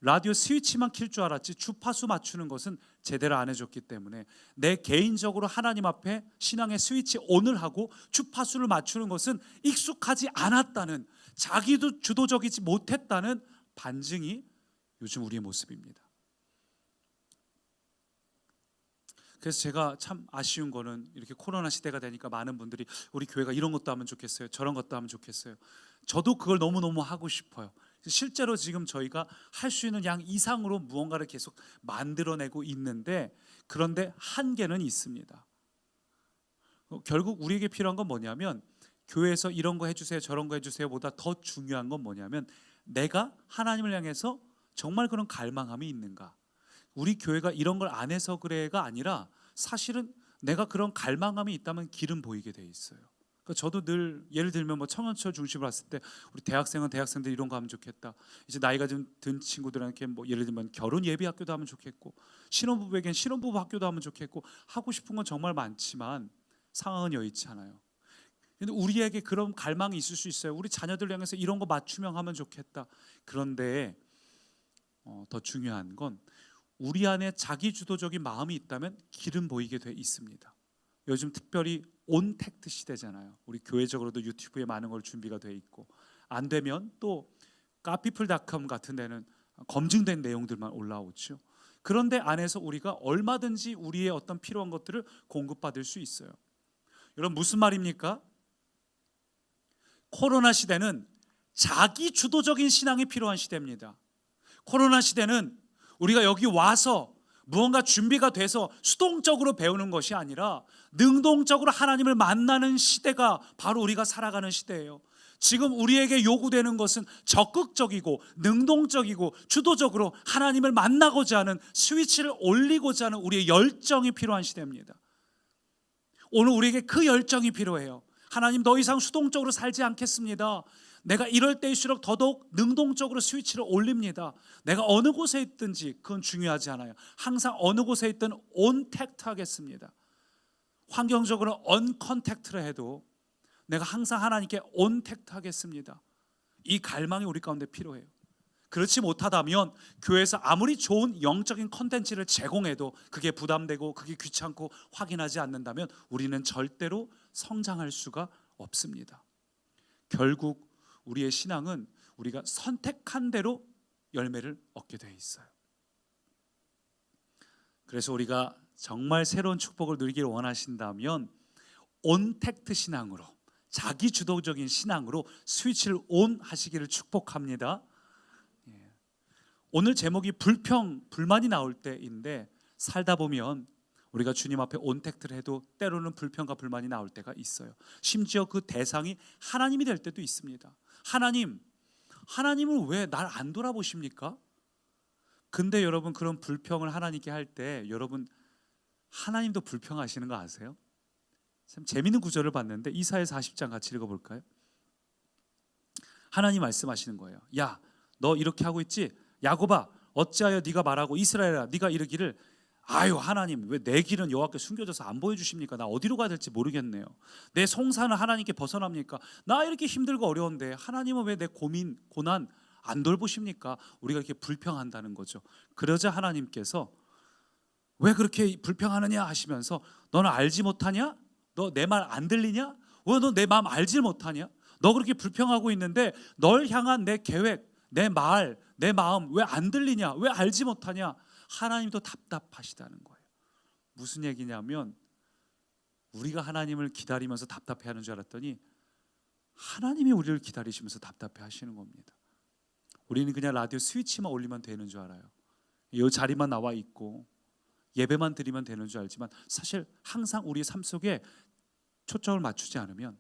라디오 스위치만 킬 줄 알았지 주파수 맞추는 것은 제대로 안 해줬기 때문에 내 개인적으로 하나님 앞에 신앙의 스위치 ON을 하고 주파수를 맞추는 것은 익숙하지 않았다는, 자기도 주도적이지 못했다는 반증이 요즘 우리의 모습입니다. 그래서 제가 참 아쉬운 거는 이렇게 코로나 시대가 되니까 많은 분들이 우리 교회가 이런 것도 하면 좋겠어요, 저런 것도 하면 좋겠어요. 저도 그걸 너무너무 하고 싶어요. 실제로 지금 저희가 할 수 있는 양 이상으로 무언가를 계속 만들어내고 있는데, 그런데 한계는 있습니다. 결국 우리에게 필요한 건 뭐냐면, 교회에서 이런 거 해주세요 저런 거 해주세요 보다 더 중요한 건 뭐냐면, 내가 하나님을 향해서 정말 그런 갈망함이 있는가. 우리 교회가 이런 걸 안 해서 그래가 아니라 사실은 내가 그런 갈망함이 있다면 길은 보이게 돼 있어요. 그러니까 저도 늘 예를 들면 뭐 청년철 중심으로 왔을 때 우리 대학생은 대학생들 이런 거 하면 좋겠다. 이제 나이가 좀 든 친구들한테 뭐 예를 들면 결혼 예비 학교도 하면 좋겠고, 신혼부부에겐 신혼부부 학교도 하면 좋겠고, 하고 싶은 건 정말 많지만 상황은 여의치 않아요. 근데 우리에게 그런 갈망이 있을 수 있어요. 우리 자녀들 향해서 이런 거 맞춤형 하면 좋겠다. 그런데 더 중요한 건 우리 안에 자기 주도적인 마음이 있다면 길은 보이게 돼 있습니다. 요즘 특별히 온택트 시대잖아요. 우리 교회적으로도 유튜브에 많은 걸 준비가 돼 있고, 안 되면 또 카피플닷컴 같은 데는 검증된 내용들만 올라오죠. 그런데 안에서 우리가 얼마든지 우리의 어떤 필요한 것들을 공급받을 수 있어요. 여러분, 무슨 말입니까? 코로나 시대는 자기 주도적인 신앙이 필요한 시대입니다. 코로나 시대는 우리가 여기 와서 무언가 준비가 돼서 수동적으로 배우는 것이 아니라 능동적으로 하나님을 만나는 시대가 바로 우리가 살아가는 시대예요. 지금 우리에게 요구되는 것은 적극적이고 능동적이고 주도적으로 하나님을 만나고자 하는, 스위치를 올리고자 하는 우리의 열정이 필요한 시대입니다. 오늘 우리에게 그 열정이 필요해요. 하나님, 더 이상 수동적으로 살지 않겠습니다. 내가 이럴 때일수록 더더욱 능동적으로 스위치를 올립니다. 내가 어느 곳에 있든지 그건 중요하지 않아요. 항상 어느 곳에 있든 온택트 하겠습니다. 환경적으로 언컨택트를 해도 내가 항상 하나님께 온택트 하겠습니다. 이 갈망이 우리 가운데 필요해요. 그렇지 못하다면 교회에서 아무리 좋은 영적인 컨텐츠를 제공해도 그게 부담되고 그게 귀찮고 확인하지 않는다면 우리는 절대로 성장할 수가 없습니다. 결국 우리의 신앙은 우리가 선택한 대로 열매를 얻게 돼 있어요. 그래서 우리가 정말 새로운 축복을 누리기를 원하신다면 온택트 신앙으로, 자기 주도적인 신앙으로 스위치를 온 하시기를 축복합니다. 오늘 제목이 불만이 나올 때인데, 살다 보면 우리가 주님 앞에 온택트를 해도 때로는 불평과 불만이 나올 때가 있어요. 심지어 그 대상이 하나님이 될 때도 있습니다. 하나님은 왜 날 안 돌아보십니까? 근데 여러분, 그런 불평을 하나님께 할 때 여러분, 하나님도 불평하시는 거 아세요? 참 재미있는 구절을 봤는데 이사야 40장 같이 읽어볼까요? 하나님 말씀하시는 거예요. 야, 너 이렇게 하고 있지? 야곱아, 어찌하여 네가 말하고 이스라엘아, 네가 이르기를 아유 하나님, 왜 내 길은 여호와께 숨겨져서 안 보여주십니까? 나 어디로 가야 될지 모르겠네요. 내 송사는 하나님께 벗어납니까? 나 이렇게 힘들고 어려운데 하나님은 왜 내 고민, 고난 안 돌보십니까? 우리가 이렇게 불평한다는 거죠. 그러자 하나님께서 왜 그렇게 불평하느냐 하시면서, 너는 알지 못하냐? 너 내 말 안 들리냐? 왜 너 내 마음 알지 못하냐? 너 그렇게 불평하고 있는데 널 향한 내 계획, 내 말, 내 마음 왜 안 들리냐? 왜 알지 못하냐? 하나님도 답답하시다는 거예요. 무슨 얘기냐면 우리가 하나님을 기다리면서 답답해하는 줄 알았더니 하나님이 우리를 기다리시면서 답답해하시는 겁니다. 우리는 그냥 라디오 스위치만 올리면 되는 줄 알아요. 이 자리만 나와 있고 예배만 드리면 되는 줄 알지만 사실 항상 우리 삶 속에 초점을 맞추지 않으면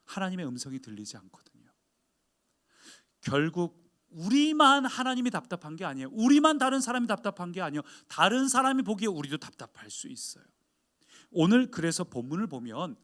하나님의 음성이 들리지 않거든요. 결국 우리만 하나님이 답답한 게 아니에요. 우리만 다른 사람이 답답한 게 아니에요. 다른 사람이 보기에 우리도 답답할 수 있어요. 오늘 그래서 본문을 보면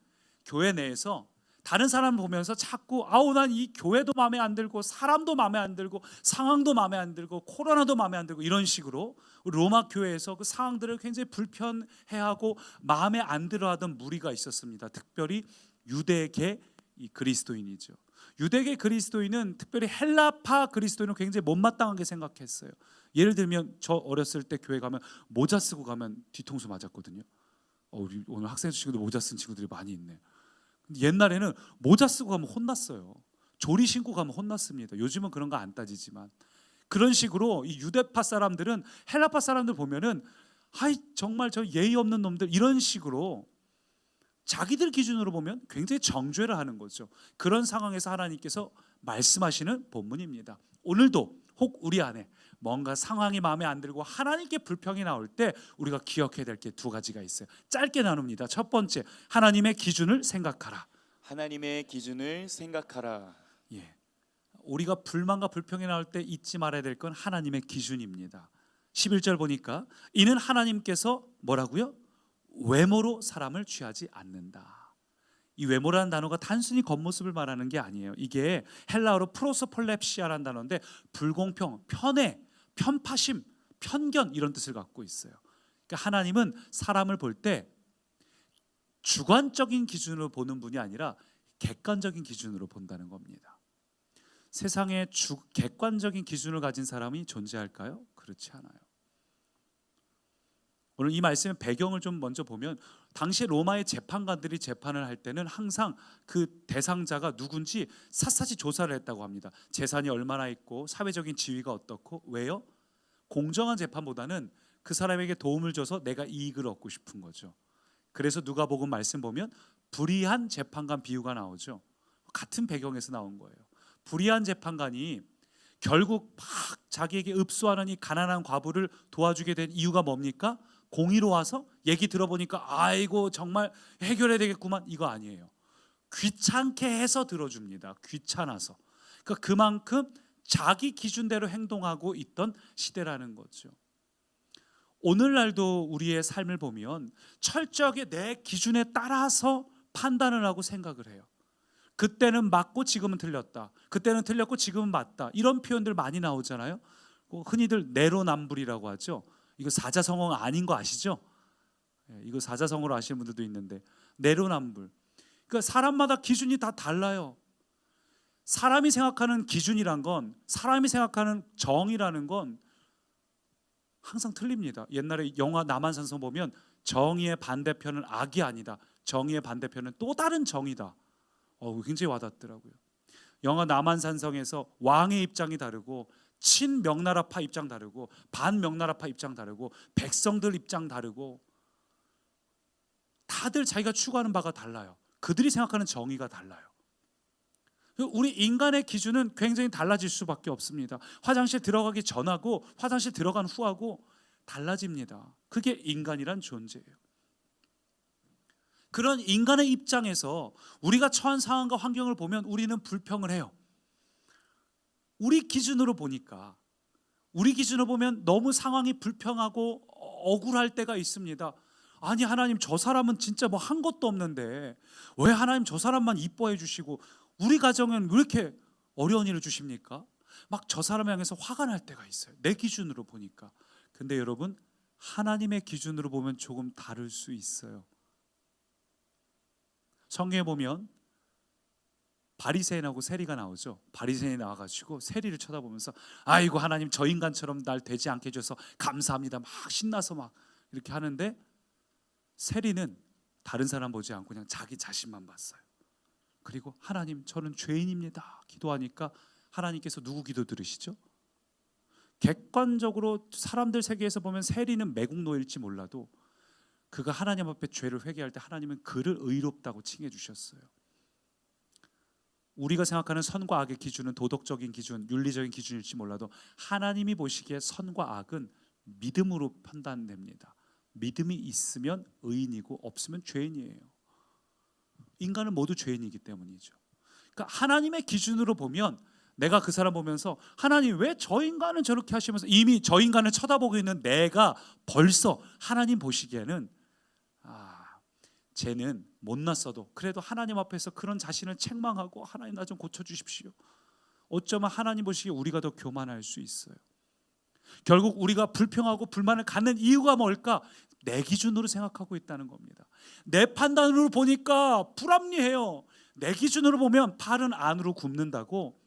교회 내에서 다른 사람을 보면서 자꾸 난 이 교회도 마음에 안 들고 사람도 마음에 안 들고 상황도 마음에 안 들고 코로나도 마음에 안 들고 이런 식으로 로마 교회에서 그 상황들을 굉장히 불편해하고 마음에 안 들어하던 무리가 있었습니다. 특별히 유대계 이 그리스도인이죠. 유대계 그리스도인은 특별히 헬라파 그리스도인은 굉장히 못마땅하게 생각했어요. 예를 들면 저 어렸을 때 교회 가면 모자 쓰고 가면 뒤통수 맞았거든요. 우리 오늘 학생 친구들 모자 쓴 친구들이 많이 있네. 옛날에는 모자 쓰고 가면 혼났어요. 조리 신고 가면 혼났습니다. 요즘은 그런 거 안 따지지만 그런 식으로 이 유대파 사람들은 헬라파 사람들 보면은 정말 저 예의 없는 놈들 이런 식으로 자기들 기준으로 보면 굉장히 정죄를 하는 거죠. 그런 상황에서 하나님께서 말씀하시는 본문입니다. 오늘도 혹 우리 안에 뭔가 상황이 마음에 안 들고 하나님께 불평이 나올 때 우리가 기억해야 될 게 두 가지가 있어요. 짧게 나눕니다. 첫 번째, 하나님의 기준을 생각하라. 하나님의 기준을 생각하라. 우리가 불만과 불평이 나올 때 잊지 말아야 될 건 하나님의 기준입니다. 11절 보니까 이는 하나님께서 뭐라고요? 외모로 사람을 취하지 않는다. 이 외모라는 단어가 단순히 겉모습을 말하는 게 아니에요. 이게 헬라어로 프로소폴렙시아라는 단어인데 불공평, 편애, 편파심, 편견 이런 뜻을 갖고 있어요. 그러니까 하나님은 사람을 볼 때 주관적인 기준으로 보는 분이 아니라 객관적인 기준으로 본다는 겁니다. 세상에 객관적인 기준을 가진 사람이 존재할까요? 그렇지 않아요. 오늘 이 말씀의 배경을 좀 먼저 보면 당시 로마의 재판관들이 재판을 할 때는 항상 그 대상자가 누군지 샅샅이 조사를 했다고 합니다. 재산이 얼마나 있고 사회적인 지위가 어떻고. 왜요? 공정한 재판보다는 그 사람에게 도움을 줘서 내가 이익을 얻고 싶은 거죠. 그래서 누가복음 말씀 보면 불의한 재판관 비유가 나오죠. 같은 배경에서 나온 거예요. 불의한 재판관이 결국 막 자기에게 읍소하는 이 가난한 과부를 도와주게 된 이유가 뭡니까? 공의로 와서 얘기 들어보니까 아이고 정말 해결해야 되겠구만, 이거 아니에요. 귀찮게 해서 들어줍니다. 귀찮아서. 그러니까 그만큼 자기 기준대로 행동하고 있던 시대라는 거죠. 오늘날도 우리의 삶을 보면 철저하게 내 기준에 따라서 판단을 하고 생각을 해요. 그때는 맞고 지금은 틀렸다. 그때는 틀렸고 지금은 맞다. 이런 표현들 많이 나오잖아요. 흔히들 내로남불이라고 하죠. 이거 사자성어 아닌 거 아시죠? 이거 사자성어로 아시는 분들도 있는데 내로남불. 그러니까 사람마다 기준이 다 달라요. 사람이 생각하는 기준이란 건, 사람이 생각하는 정의라는 건 항상 틀립니다. 옛날에 영화 남한산성 보면 정의의 반대편은 악이 아니다. 정의의 반대편은 또 다른 정의다. 굉장히 와닿더라고요. 영화 남한산성에서 왕의 입장이 다르고 친명나라파 입장 다르고 반명나라파 입장 다르고 백성들 입장 다르고 다들 자기가 추구하는 바가 달라요. 그들이 생각하는 정의가 달라요. 우리 인간의 기준은 굉장히 달라질 수밖에 없습니다. 화장실 들어가기 전하고 화장실 들어간 후하고 달라집니다. 그게 인간이란 존재예요. 그런 인간의 입장에서 우리가 처한 상황과 환경을 보면 우리는 불평을 해요. 우리 기준으로 보니까, 우리 기준으로 보면 너무 상황이 불평하고 억울할 때가 있습니다. 아니 하나님, 저 사람은 진짜 뭐 한 것도 없는데 왜 하나님 저 사람만 이뻐해 주시고 우리 가정엔 왜 이렇게 어려운 일을 주십니까? 막 저 사람을 향해서 화가 날 때가 있어요. 내 기준으로 보니까. 근데 여러분, 하나님의 기준으로 보면 조금 다를 수 있어요. 성경에 보면 바리새인하고 세리가 나오죠. 바리새인이 나와가지고 세리를 쳐다보면서 아이고 하나님, 저 인간처럼 날 되지 않게 해줘서 감사합니다. 막 신나서 막 이렇게 하는데 세리는 다른 사람 보지 않고 그냥 자기 자신만 봤어요. 그리고 하나님 저는 죄인입니다 기도하니까 하나님께서 누구 기도 들으시죠? 객관적으로 사람들 세계에서 보면 세리는 매국노일지 몰라도 그가 하나님 앞에 죄를 회개할 때 하나님은 그를 의롭다고 칭해 주셨어요. 우리가 생각하는 선과 악의 기준은 도덕적인 기준, 윤리적인 기준일지 몰라도 하나님이 보시기에 선과 악은 믿음으로 판단됩니다. 믿음이 있으면 의인이고 없으면 죄인이에요. 인간은 모두 죄인이기 때문이죠. 그러니까 하나님의 기준으로 보면 내가 그 사람 보면서 하나님 왜 저 인간은 저렇게 하시면서 이미 저 인간을 쳐다보고 있는 내가 벌써 하나님 보시기에는 쟤는 못났어도 그래도 하나님 앞에서 그런 자신을 책망하고 하나님 나 좀 고쳐주십시오. 어쩌면 하나님 보시기에 우리가 더 교만할 수 있어요. 결국 우리가 불평하고 불만을 갖는 이유가 뭘까? 내 기준으로 생각하고 있다는 겁니다. 내 판단으로 보니까 불합리해요. 내 기준으로 보면 팔은 안으로 굽는다고.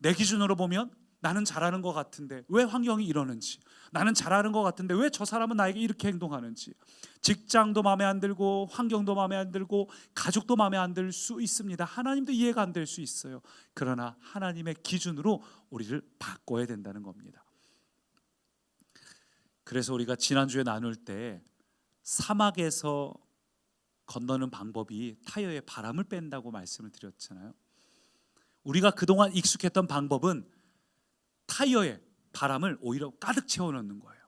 내 기준으로 보면 나는 잘하는 것 같은데 왜 환경이 이러는지, 나는 잘하는 것 같은데 왜 저 사람은 나에게 이렇게 행동하는지, 직장도 마음에 안 들고 환경도 마음에 안 들고 가족도 마음에 안 들 수 있습니다. 하나님도 이해가 안 될 수 있어요. 그러나 하나님의 기준으로 우리를 바꿔야 된다는 겁니다. 그래서 우리가 지난주에 나눌 때 사막에서 건너는 방법이 타이어에 바람을 뺀다고 말씀을 드렸잖아요. 우리가 그동안 익숙했던 방법은 타이어에 바람을 오히려 가득 채워넣는 거예요.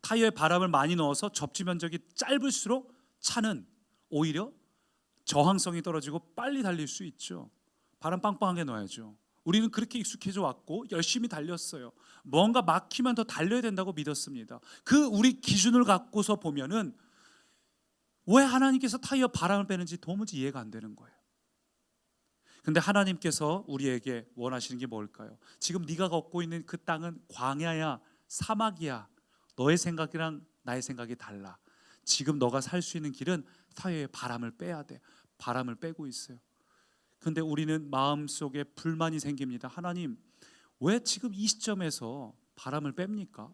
타이어에 바람을 많이 넣어서 접지 면적이 짧을수록 차는 오히려 저항성이 떨어지고 빨리 달릴 수 있죠. 바람 빵빵하게 넣어야죠. 우리는 그렇게 익숙해져 왔고 열심히 달렸어요. 뭔가 막히면 더 달려야 된다고 믿었습니다. 그 우리 기준을 갖고서 보면은 왜 하나님께서 타이어 바람을 빼는지 도무지 이해가 안 되는 거예요. 근데 하나님께서 우리에게 원하시는 게 뭘까요? 지금 네가 걷고 있는 그 땅은 광야야, 사막이야. 너의 생각이랑 나의 생각이 달라. 지금 너가 살 수 있는 길은 타이어에 바람을 빼야 돼. 바람을 빼고 있어요. 근데 우리는 마음속에 불만이 생깁니다. 하나님, 왜 지금 이 시점에서 바람을 뺍니까?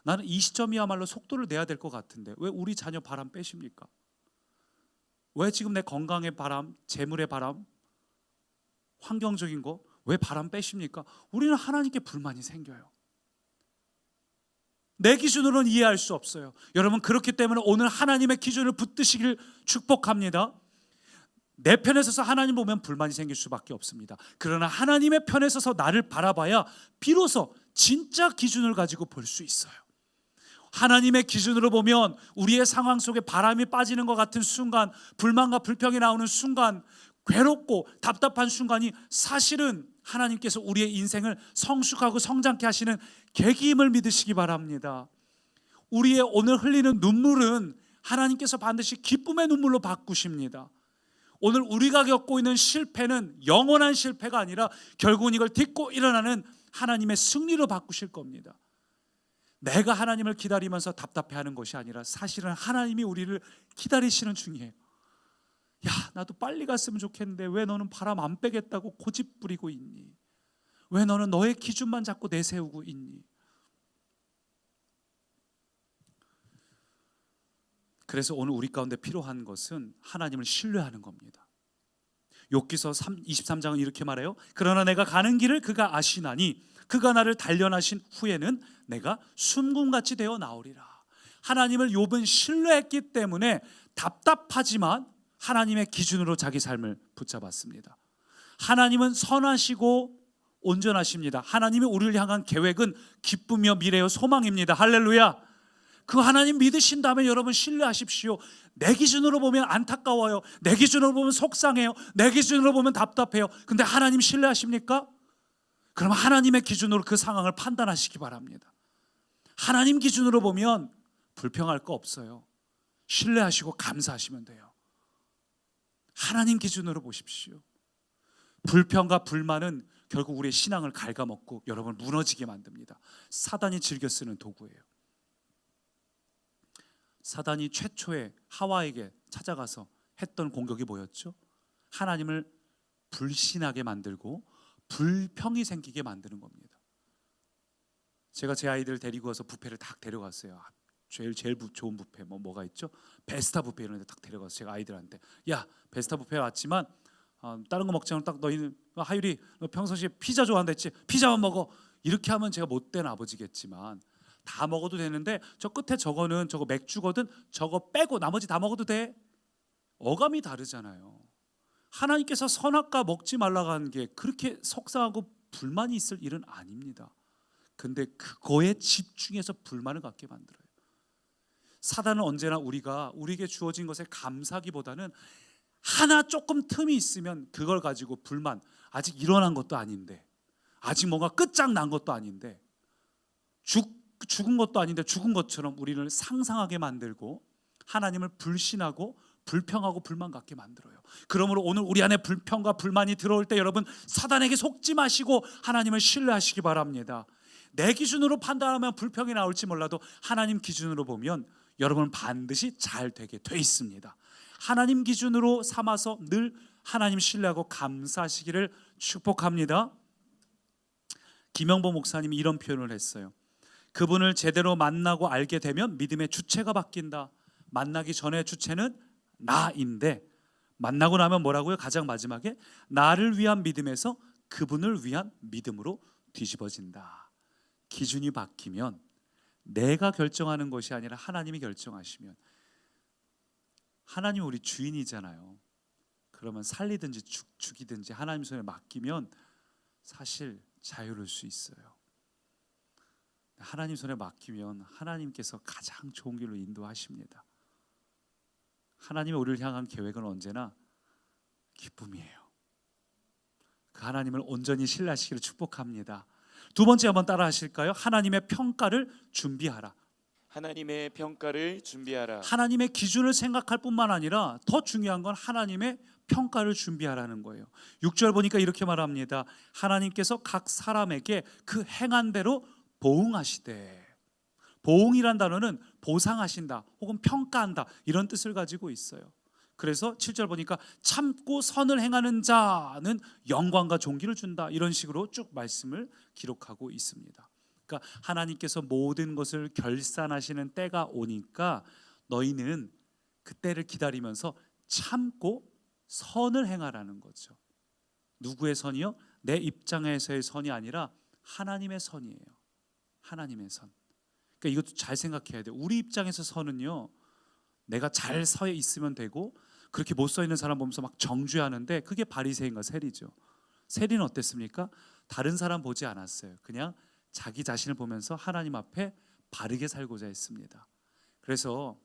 나는 이 시점이야말로 속도를 내야 될 것 같은데 왜 우리 자녀 바람 빼십니까? 왜 지금 내 건강의 바람, 재물의 바람, 환경적인 거 왜 바람 빼십니까? 우리는 하나님께 불만이 생겨요. 내 기준으로는 이해할 수 없어요. 여러분, 그렇기 때문에 오늘 하나님의 기준을 붙드시길 축복합니다. 내 편에 서서 하나님 보면 불만이 생길 수밖에 없습니다. 그러나 하나님의 편에 서서 나를 바라봐야 비로소 진짜 기준을 가지고 볼 수 있어요. 하나님의 기준으로 보면 우리의 상황 속에 바람이 빠지는 것 같은 순간, 불만과 불평이 나오는 순간, 괴롭고 답답한 순간이 사실은 하나님께서 우리의 인생을 성숙하고 성장케 하시는 계기임을 믿으시기 바랍니다. 우리의 오늘 흘리는 눈물은 하나님께서 반드시 기쁨의 눈물로 바꾸십니다. 오늘 우리가 겪고 있는 실패는 영원한 실패가 아니라 결국은 이걸 딛고 일어나는 하나님의 승리로 바꾸실 겁니다. 내가 하나님을 기다리면서 답답해하는 것이 아니라 사실은 하나님이 우리를 기다리시는 중이에요. 야, 나도 빨리 갔으면 좋겠는데 왜 너는 바람 안 빼겠다고 고집 부리고 있니? 왜 너는 너의 기준만 자꾸 내세우고 있니? 그래서 오늘 우리 가운데 필요한 것은 하나님을 신뢰하는 겁니다. 욥기서 23장은 이렇게 말해요. 그러나 내가 가는 길을 그가 아시나니 그가 나를 단련하신 후에는 내가 숨금같이 되어 나오리라. 하나님을 욥은 신뢰했기 때문에 답답하지만 하나님의 기준으로 자기 삶을 붙잡았습니다. 하나님은 선하시고 온전하십니다. 하나님이 우리를 향한 계획은 기쁨이며 미래요 소망입니다. 할렐루야. 그 하나님 믿으신다면 여러분 신뢰하십시오. 내 기준으로 보면 안타까워요. 내 기준으로 보면 속상해요. 내 기준으로 보면 답답해요. 근데 하나님 신뢰하십니까? 그럼 하나님의 기준으로 그 상황을 판단하시기 바랍니다. 하나님 기준으로 보면 불평할 거 없어요. 신뢰하시고 감사하시면 돼요. 하나님 기준으로 보십시오. 불평과 불만은 결국 우리의 신앙을 갉아먹고 여러분을 무너지게 만듭니다. 사단이 즐겨 쓰는 도구예요. 사단이 최초에 하와에게 찾아가서 했던 공격이 뭐였죠? 하나님을 불신하게 만들고 불평이 생기게 만드는 겁니다. 제가 제 아이들 데리고 와서 뷔페를 딱 데려갔어요. 제일 좋은 뷔페 뭐가 있죠? 베스타 뷔페 이런 데 딱 데려가서 제가 아이들한테 야, 베스타 뷔페에 왔지만 다른 거 먹지 않고 딱 너희는 하율이 너 평상시에 피자 좋아한다 했지? 피자만 먹어. 이렇게 하면 제가 못된 아버지겠지만 다 먹어도 되는데 저 끝에 저거는 저거 맥주거든. 저거 빼고 나머지 다 먹어도 돼. 어감이 다르잖아요. 하나님께서 선악과 먹지 말라고 한 게 그렇게 속상하고 불만이 있을 일은 아닙니다. 근데 그거에 집중해서 불만을 갖게 만들어요. 사단은 언제나 우리에게 주어진 것에 감사하기보다는 하나 조금 틈이 있으면 그걸 가지고 불만, 아직 일어난 것도 아닌데, 아직 뭔가 끝장난 것도 아닌데, 죽은 것도 아닌데 죽은 것처럼 우리를 상상하게 만들고 하나님을 불신하고 불평하고 불만 갖게 만들어요. 그러므로 오늘 우리 안에 불평과 불만이 들어올 때 여러분 사단에게 속지 마시고 하나님을 신뢰하시기 바랍니다. 내 기준으로 판단하면 불평이 나올지 몰라도 하나님 기준으로 보면 여러분은 반드시 잘 되게 돼 있습니다. 하나님 기준으로 삼아서 늘 하나님 신뢰하고 감사하시기를 축복합니다. 김영보 목사님이 이런 표현을 했어요. 그분을 제대로 만나고 알게 되면 믿음의 주체가 바뀐다. 만나기 전에 주체는 나인데 만나고 나면 뭐라고요? 가장 마지막에 나를 위한 믿음에서 그분을 위한 믿음으로 뒤집어진다. 기준이 바뀌면 내가 결정하는 것이 아니라 하나님이 결정하시면, 하나님 우리 주인이잖아요. 그러면 살리든지 죽이든지 하나님 손에 맡기면 사실 자유로울 수 있어요. 하나님 손에 맡기면 하나님께서 가장 좋은 길로 인도하십니다. 하나님의 우리를 향한 계획은 언제나 기쁨이에요. 그 하나님을 온전히 신뢰하시기를 축복합니다. 두 번째 한번 따라 하실까요? 하나님의 평가를 준비하라. 하나님의 평가를 준비하라. 하나님의 기준을 생각할 뿐만 아니라 더 중요한 건 하나님의 평가를 준비하라는 거예요. 6절 보니까 이렇게 말합니다. 하나님께서 각 사람에게 그 행한 대로 보응하시되. 보응이란 단어는 보상하신다 혹은 평가한다 이런 뜻을 가지고 있어요. 그래서 7절 보니까 참고 선을 행하는 자는 영광과 존귀를 준다 이런 식으로 쭉 말씀을 기록하고 있습니다. 그러니까 하나님께서 모든 것을 결산하시는 때가 오니까 너희는 그 때를 기다리면서 참고 선을 행하라는 거죠. 누구의 선이요? 내 입장에서의 선이 아니라 하나님의 선이에요. 하나님의 선. 그러니까 이것도 잘 생각해야 돼요. 우리 입장에서 선은요, 내가 잘 서 있으면 되고 그렇게 못 서 있는 사람 보면서 막 정죄하는데 그게 바리새인과 세리죠. 세리는 어땠습니까? 다른 사람 보지 않았어요. 그냥 자기 자신을 보면서 하나님 앞에 바르게 살고자 했습니다. 그래서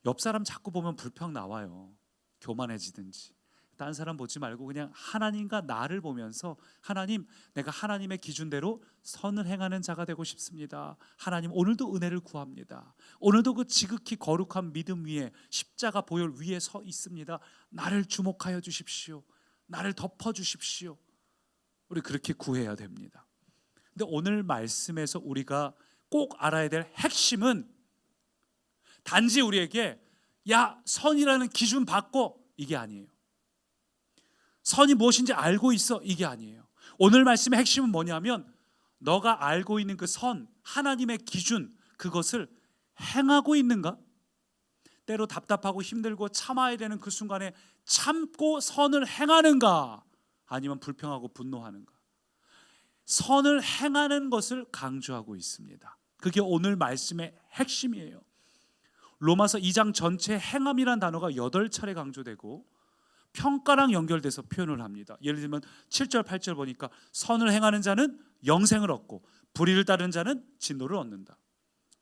옆 사람 자꾸 보면 불평 나와요. 교만해지든지. 딴 사람 보지 말고 그냥 하나님과 나를 보면서 하나님, 내가 하나님의 기준대로 선을 행하는 자가 되고 싶습니다. 하나님, 오늘도 은혜를 구합니다. 오늘도 그 지극히 거룩한 믿음 위에 십자가 보혈 위에 서 있습니다. 나를 주목하여 주십시오. 나를 덮어 주십시오. 우리 그렇게 구해야 됩니다. 근데 오늘 말씀에서 우리가 꼭 알아야 될 핵심은 단지 우리에게 야, 선이라는 기준 바꿔 이게 아니에요. 선이 무엇인지 알고 있어 이게 아니에요. 오늘 말씀의 핵심은 뭐냐면 너가 알고 있는 그 선, 하나님의 기준, 그것을 행하고 있는가? 때로 답답하고 힘들고 참아야 되는 그 순간에 참고 선을 행하는가? 아니면 불평하고 분노하는가? 선을 행하는 것을 강조하고 있습니다. 그게 오늘 말씀의 핵심이에요. 로마서 2장 전체 행함이란 단어가 8차례 강조되고 평가랑 연결돼서 표현을 합니다. 예를 들면 7절 8절 보니까 선을 행하는 자는 영생을 얻고 불의를 따르는 자는 진노를 얻는다.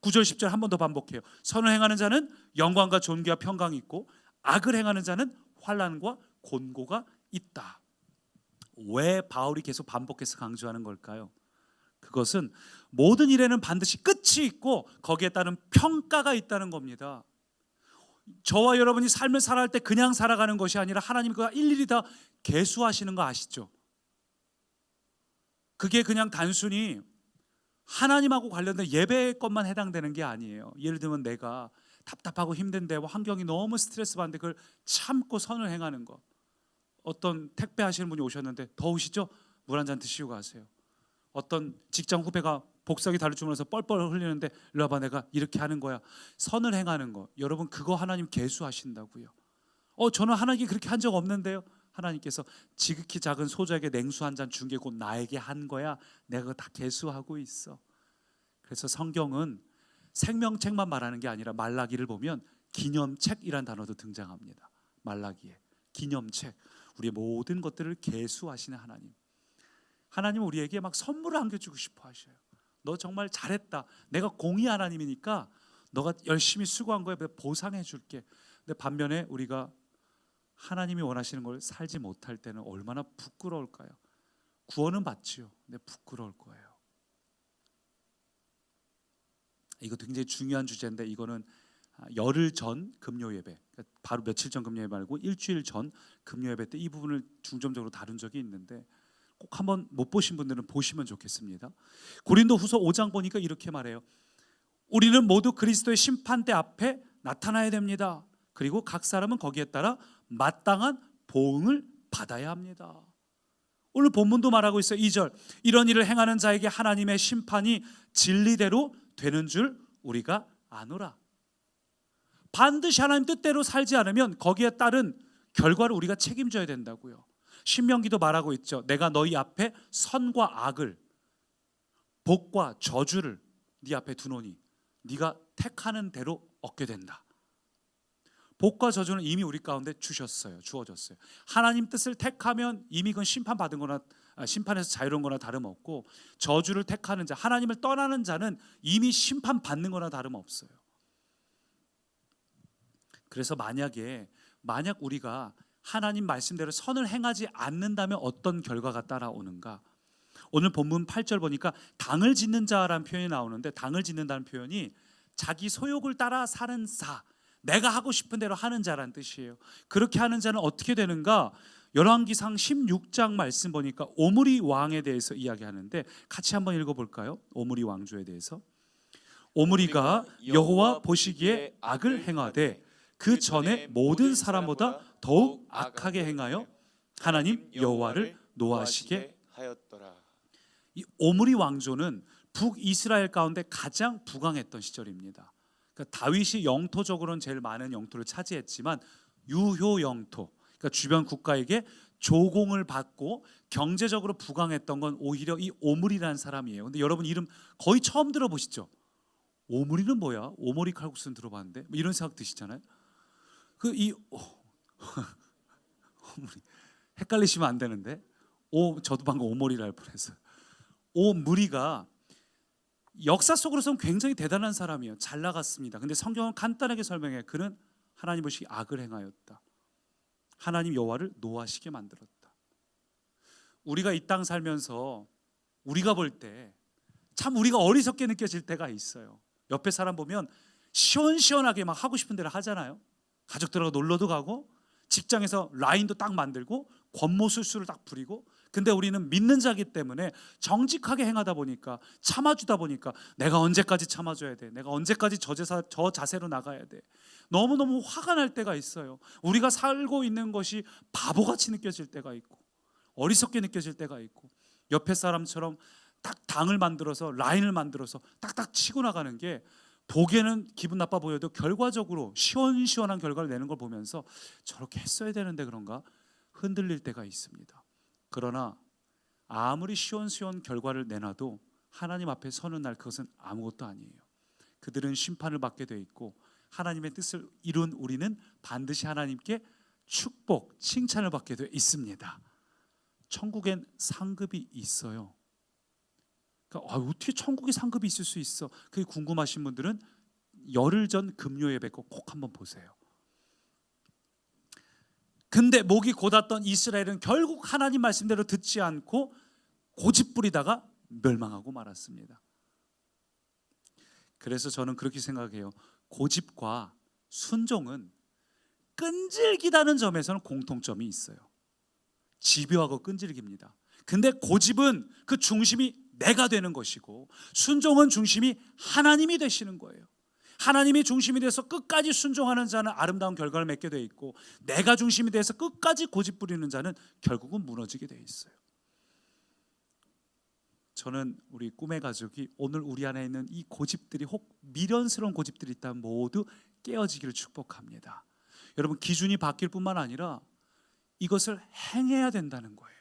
9절 10절 한 번 더 반복해요. 선을 행하는 자는 영광과 존귀와 평강이 있고 악을 행하는 자는 환난과 곤고가 있다. 왜 바울이 계속 반복해서 강조하는 걸까요? 그것은 모든 일에는 반드시 끝이 있고 거기에 따른 평가가 있다는 겁니다. 저와 여러분이 삶을 살아갈 때 그냥 살아가는 것이 아니라 하나님이 그거 일일이 다 계수하시는 거 아시죠? 그게 그냥 단순히 하나님하고 관련된 예배의 것만 해당되는 게 아니에요. 예를 들면 내가 답답하고 힘든데 환경이 너무 스트레스 받는데 그걸 참고 선을 행하는 거. 어떤 택배 하시는 분이 오셨는데 더우시죠? 물 한 잔 드시고 가세요. 어떤 직장 후배가 복사기 다리 주문해서 뻘뻘 흘리는데 일로 와봐, 내가 이렇게 하는 거야. 선을 행하는 거. 여러분 그거 하나님 계수하신다고요. 저는 하나님께 그렇게 한 적 없는데요. 하나님께서 지극히 작은 소자에게 냉수 한 잔 준 게 곧 나에게 한 거야. 내가 그거 다 계수하고 있어. 그래서 성경은 생명책만 말하는 게 아니라 말라기를 보면 기념책이란 단어도 등장합니다. 말라기에 기념책, 우리의 모든 것들을 계수하시는 하나님. 하나님은 우리에게 막 선물을 안겨주고 싶어 하셔요. 너 정말 잘했다. 내가 공의 하나님이니까 너가 열심히 수고한 거에 보상해 줄게. 근데 반면에 우리가 하나님이 원하시는 걸 살지 못할 때는 얼마나 부끄러울까요? 구원은 받지요. 근데 부끄러울 거예요. 이거 굉장히 중요한 주제인데, 이거는 열흘 전 금요 예배, 바로 며칠 전 금요 예배 말고 일주일 전 금요 예배 때 이 부분을 중점적으로 다룬 적이 있는데, 꼭 한번 못 보신 분들은 보시면 좋겠습니다. 고린도후서 5장 보니까 이렇게 말해요. 우리는 모두 그리스도의 심판대 앞에 나타나야 됩니다. 그리고 각 사람은 거기에 따라 마땅한 보응을 받아야 합니다. 오늘 본문도 말하고 있어요. 2절, 이런 일을 행하는 자에게 하나님의 심판이 진리대로 되는 줄 우리가 아노라. 반드시 하나님 뜻대로 살지 않으면 거기에 따른 결과를 우리가 책임져야 된다고요. 신명기도 말하고 있죠. 내가 너희 앞에 선과 악을, 복과 저주를 네 앞에 두노니 네가 택하는 대로 얻게 된다. 복과 저주는 이미 우리 가운데 주셨어요. 주어졌어요. 하나님 뜻을 택하면 이미 그건 심판받은 거나 심판에서 자유로운 거나 다름없고, 저주를 택하는 자, 하나님을 떠나는 자는 이미 심판받는 거나 다름없어요. 그래서 만약 우리가 하나님 말씀대로 선을 행하지 않는다면 어떤 결과가 따라오는가? 오늘 본문 8절 보니까 당을 짓는 자라는 표현이 나오는데, 당을 짓는다는 표현이 자기 소욕을 따라 사는 자, 내가 하고 싶은 대로 하는 자라는 뜻이에요. 그렇게 하는 자는 어떻게 되는가? 열왕기상 16장 말씀 보니까 오므리 왕에 대해서 이야기하는데, 같이 한번 읽어볼까요? 오므리 왕조에 대해서. 오므리가 여호와 보시기에 악을 행하되 그 전에 모든 사람보다 더욱 악하게 행하여 하나님 여호와를 노하시게 하였더라. 이 오므리 왕조는 북이스라엘 가운데 가장 부강했던 시절입니다. 그러니까 다윗이 영토적으로는 제일 많은 영토를 차지했지만 유효 영토, 그러니까 주변 국가에게 조공을 받고 경제적으로 부강했던 건 오히려 이 오므리라는 사람이에요. 근데 여러분 이름 거의 처음 들어보시죠? 오므리는 뭐야? 오모리 칼국수는 들어봤는데 뭐 이런 생각 드시잖아요. 오므리 헷갈리시면 안 되는데, 저도 방금 오모리를 할 뻔했어요. 오므리가 역사 속으로서는 굉장히 대단한 사람이에요. 잘 나갔습니다. 근데 성경은 간단하게 설명해. 그는 하나님 보시기에 악을 행하였다. 하나님 여호와를 노하시게 만들었다. 우리가 이 땅 살면서 우리가 볼 때 참 우리가 어리석게 느껴질 때가 있어요. 옆에 사람 보면 시원시원하게 막 하고 싶은 대로 하잖아요. 가족들하고 놀러도 가고, 직장에서 라인도 딱 만들고, 권모술수를 딱 부리고. 근데 우리는 믿는 자기 때문에 정직하게 행하다 보니까, 참아주다 보니까 내가 언제까지 참아줘야 돼? 내가 언제까지 저 자세로 나가야 돼? 너무너무 화가 날 때가 있어요. 우리가 살고 있는 것이 바보같이 느껴질 때가 있고, 어리석게 느껴질 때가 있고, 옆에 사람처럼 딱 당을 만들어서 라인을 만들어서 딱딱 치고 나가는 게 보기에는 기분 나빠 보여도 결과적으로 시원시원한 결과를 내는 걸 보면서 저렇게 했어야 되는데 그런가 흔들릴 때가 있습니다. 그러나 아무리 시원시원 결과를 내놔도 하나님 앞에 서는 날 그것은 아무것도 아니에요. 그들은 심판을 받게 돼 있고, 하나님의 뜻을 이룬 우리는 반드시 하나님께 축복, 칭찬을 받게 돼 있습니다. 천국엔 상급이 있어요. 그러니까 어떻게 천국에 상급이 있을 수 있어? 그게 궁금하신 분들은 열흘 전 금요 예배 꼭 한번 보세요. 근데 목이 곧았던 이스라엘은 결국 하나님 말씀대로 듣지 않고 고집부리다가 멸망하고 말았습니다. 그래서 저는 그렇게 생각해요. 고집과 순종은 끈질기다는 점에서는 공통점이 있어요. 집요하고 끈질깁니다. 근데 고집은 그 중심이 내가 되는 것이고, 순종은 중심이 하나님이 되시는 거예요. 하나님이 중심이 돼서 끝까지 순종하는 자는 아름다운 결과를 맺게 돼 있고, 내가 중심이 돼서 끝까지 고집 부리는 자는 결국은 무너지게 돼 있어요. 저는 우리 꿈의 가족이 오늘 우리 안에 있는 이 고집들이, 혹 미련스러운 고집들이 있다면 모두 깨어지기를 축복합니다. 여러분, 기준이 바뀔 뿐만 아니라 이것을 행해야 된다는 거예요.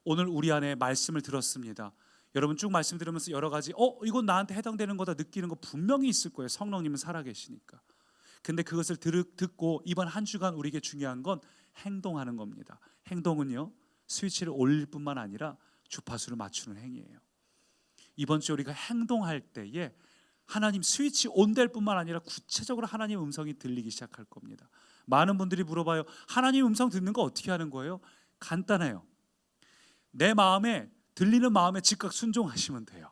오늘 우리 안에 말씀을 들었습니다. 여러분 쭉 말씀 들으면서 여러 가지 이건 나한테 해당되는 거다 느끼는 거 분명히 있을 거예요. 성령님은 살아계시니까. 근데 그것을 듣고 이번 한 주간 우리에게 중요한 건 행동하는 겁니다. 행동은요, 스위치를 올릴 뿐만 아니라 주파수를 맞추는 행위예요. 이번 주 우리가 행동할 때에 하나님 스위치 온될 뿐만 아니라 구체적으로 하나님 음성이 들리기 시작할 겁니다. 많은 분들이 물어봐요. 하나님 음성 듣는 거 어떻게 하는 거예요? 간단해요. 내 마음에 들리는 마음에 즉각 순종하시면 돼요.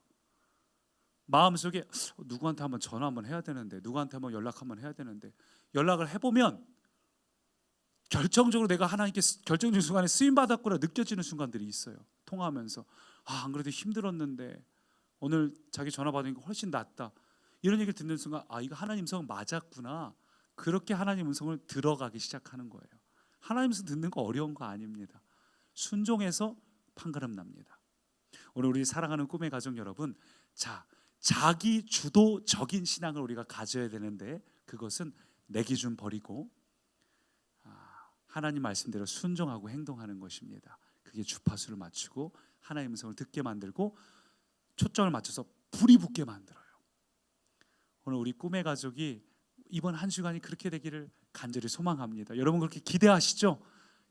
마음속에 누구한테 한번 전화 한번 해야 되는데, 누구한테 한번 연락 한번 해야 되는데, 연락을 해보면 결정적으로 내가 하나님께 결정적인 순간에 쓰임받았구나 느껴지는 순간들이 있어요. 통화하면서 안 그래도 힘들었는데 오늘 자기 전화 받으니까 훨씬 낫다, 이런 얘기를 듣는 순간 이거 하나님 음성 맞았구나. 그렇게 하나님 음성을 들어가기 시작하는 거예요. 하나님 음성 듣는 거 어려운 거 아닙니다. 순종해서 판가름 납니다. 오늘 우리 사랑하는 꿈의 가족 여러분, 자기 주도적인 신앙을 우리가 가져야 되는데, 그것은 내 기준 버리고 하나님 말씀대로 순종하고 행동하는 것입니다. 그게 주파수를 맞추고 하나님의 음성을 듣게 만들고 초점을 맞춰서 불이 붙게 만들어요. 오늘 우리 꿈의 가족이 이번 한 주간이 그렇게 되기를 간절히 소망합니다. 여러분 그렇게 기대하시죠?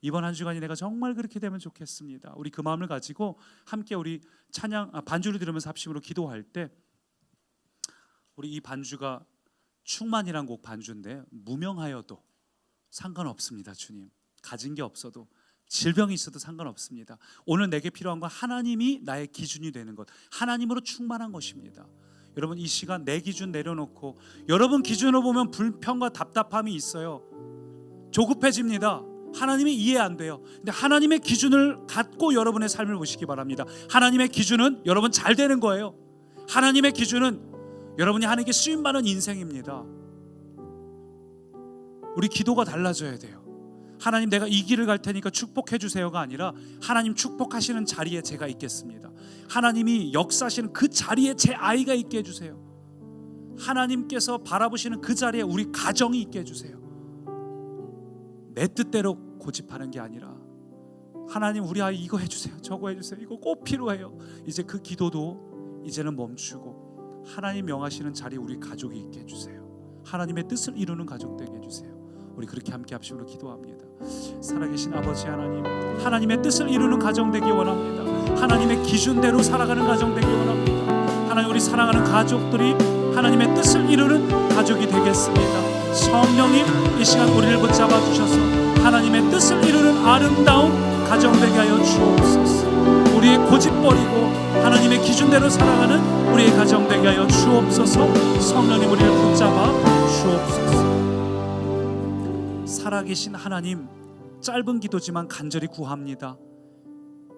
이번 한 주간이 내가 정말 그렇게 되면 좋겠습니다. 우리 그 마음을 가지고 함께 우리 반주를 들으면서 합심으로 기도할 때, 우리 이 반주가 충만이란 곡 반주인데, 무명하여도 상관없습니다. 주님, 가진 게 없어도, 질병이 있어도 상관없습니다. 오늘 내게 필요한 건 하나님이 나의 기준이 되는 것, 하나님으로 충만한 것입니다. 여러분 이 시간 내 기준 내려놓고, 여러분 기준으로 보면 불평과 답답함이 있어요. 조급해집니다. 하나님이 이해 안 돼요. 근데 하나님의 기준을 갖고 여러분의 삶을 보시기 바랍니다. 하나님의 기준은 여러분 잘 되는 거예요. 하나님의 기준은 여러분이 하나님께 쓰임받는 인생입니다. 우리 기도가 달라져야 돼요. 하나님 내가 이 길을 갈 테니까 축복해 주세요가 아니라, 하나님 축복하시는 자리에 제가 있겠습니다. 하나님이 역사하시는 그 자리에 제 아이가 있게 해주세요. 하나님께서 바라보시는 그 자리에 우리 가정이 있게 해주세요. 내 뜻대로 고집하는 게 아니라, 하나님 우리 아이 이거 해주세요, 저거 해주세요, 이거 꼭 필요해요. 이제 그 기도도 이제는 멈추고 하나님 명하시는 자리에 우리 가족이 있게 해주세요. 하나님의 뜻을 이루는 가족 되게 해주세요. 우리 그렇게 함께 합심으로 기도합니다. 살아계신 아버지 하나님, 하나님의 뜻을 이루는 가정 되기 원합니다. 하나님의 기준대로 살아가는 가정 되기 원합니다. 하나님 우리 사랑하는 가족들이 하나님의 뜻을 이루는 가족이 되겠습니다. 성령님 이 시간 우리를 붙잡아 주셔서 하나님의 뜻을 이루는 아름다운 가정 되게 하여 주옵소서. 우리의 고집 버리고 하나님의 기준대로 살아가는 우리의 가정 되게 하여 주옵소서. 성령님 우리를 붙잡아 주옵소서. 살아계신 하나님, 짧은 기도지만 간절히 구합니다.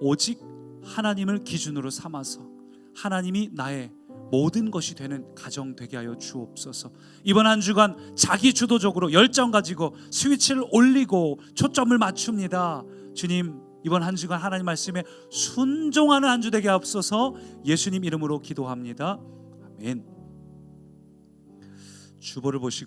오직 하나님을 기준으로 삼아서 하나님이 나의 모든 것이 되는 가정 되게 하여 주옵소서. 이번 한 주간 자기 주도적으로 열정 가지고 스위치를 올리고 초점을 맞춥니다. 주님 이번 한 주간 하나님 말씀에 순종하는 한 주 되게 하옵소서. 예수님 이름으로 기도합니다. 아멘. 주보를 보시고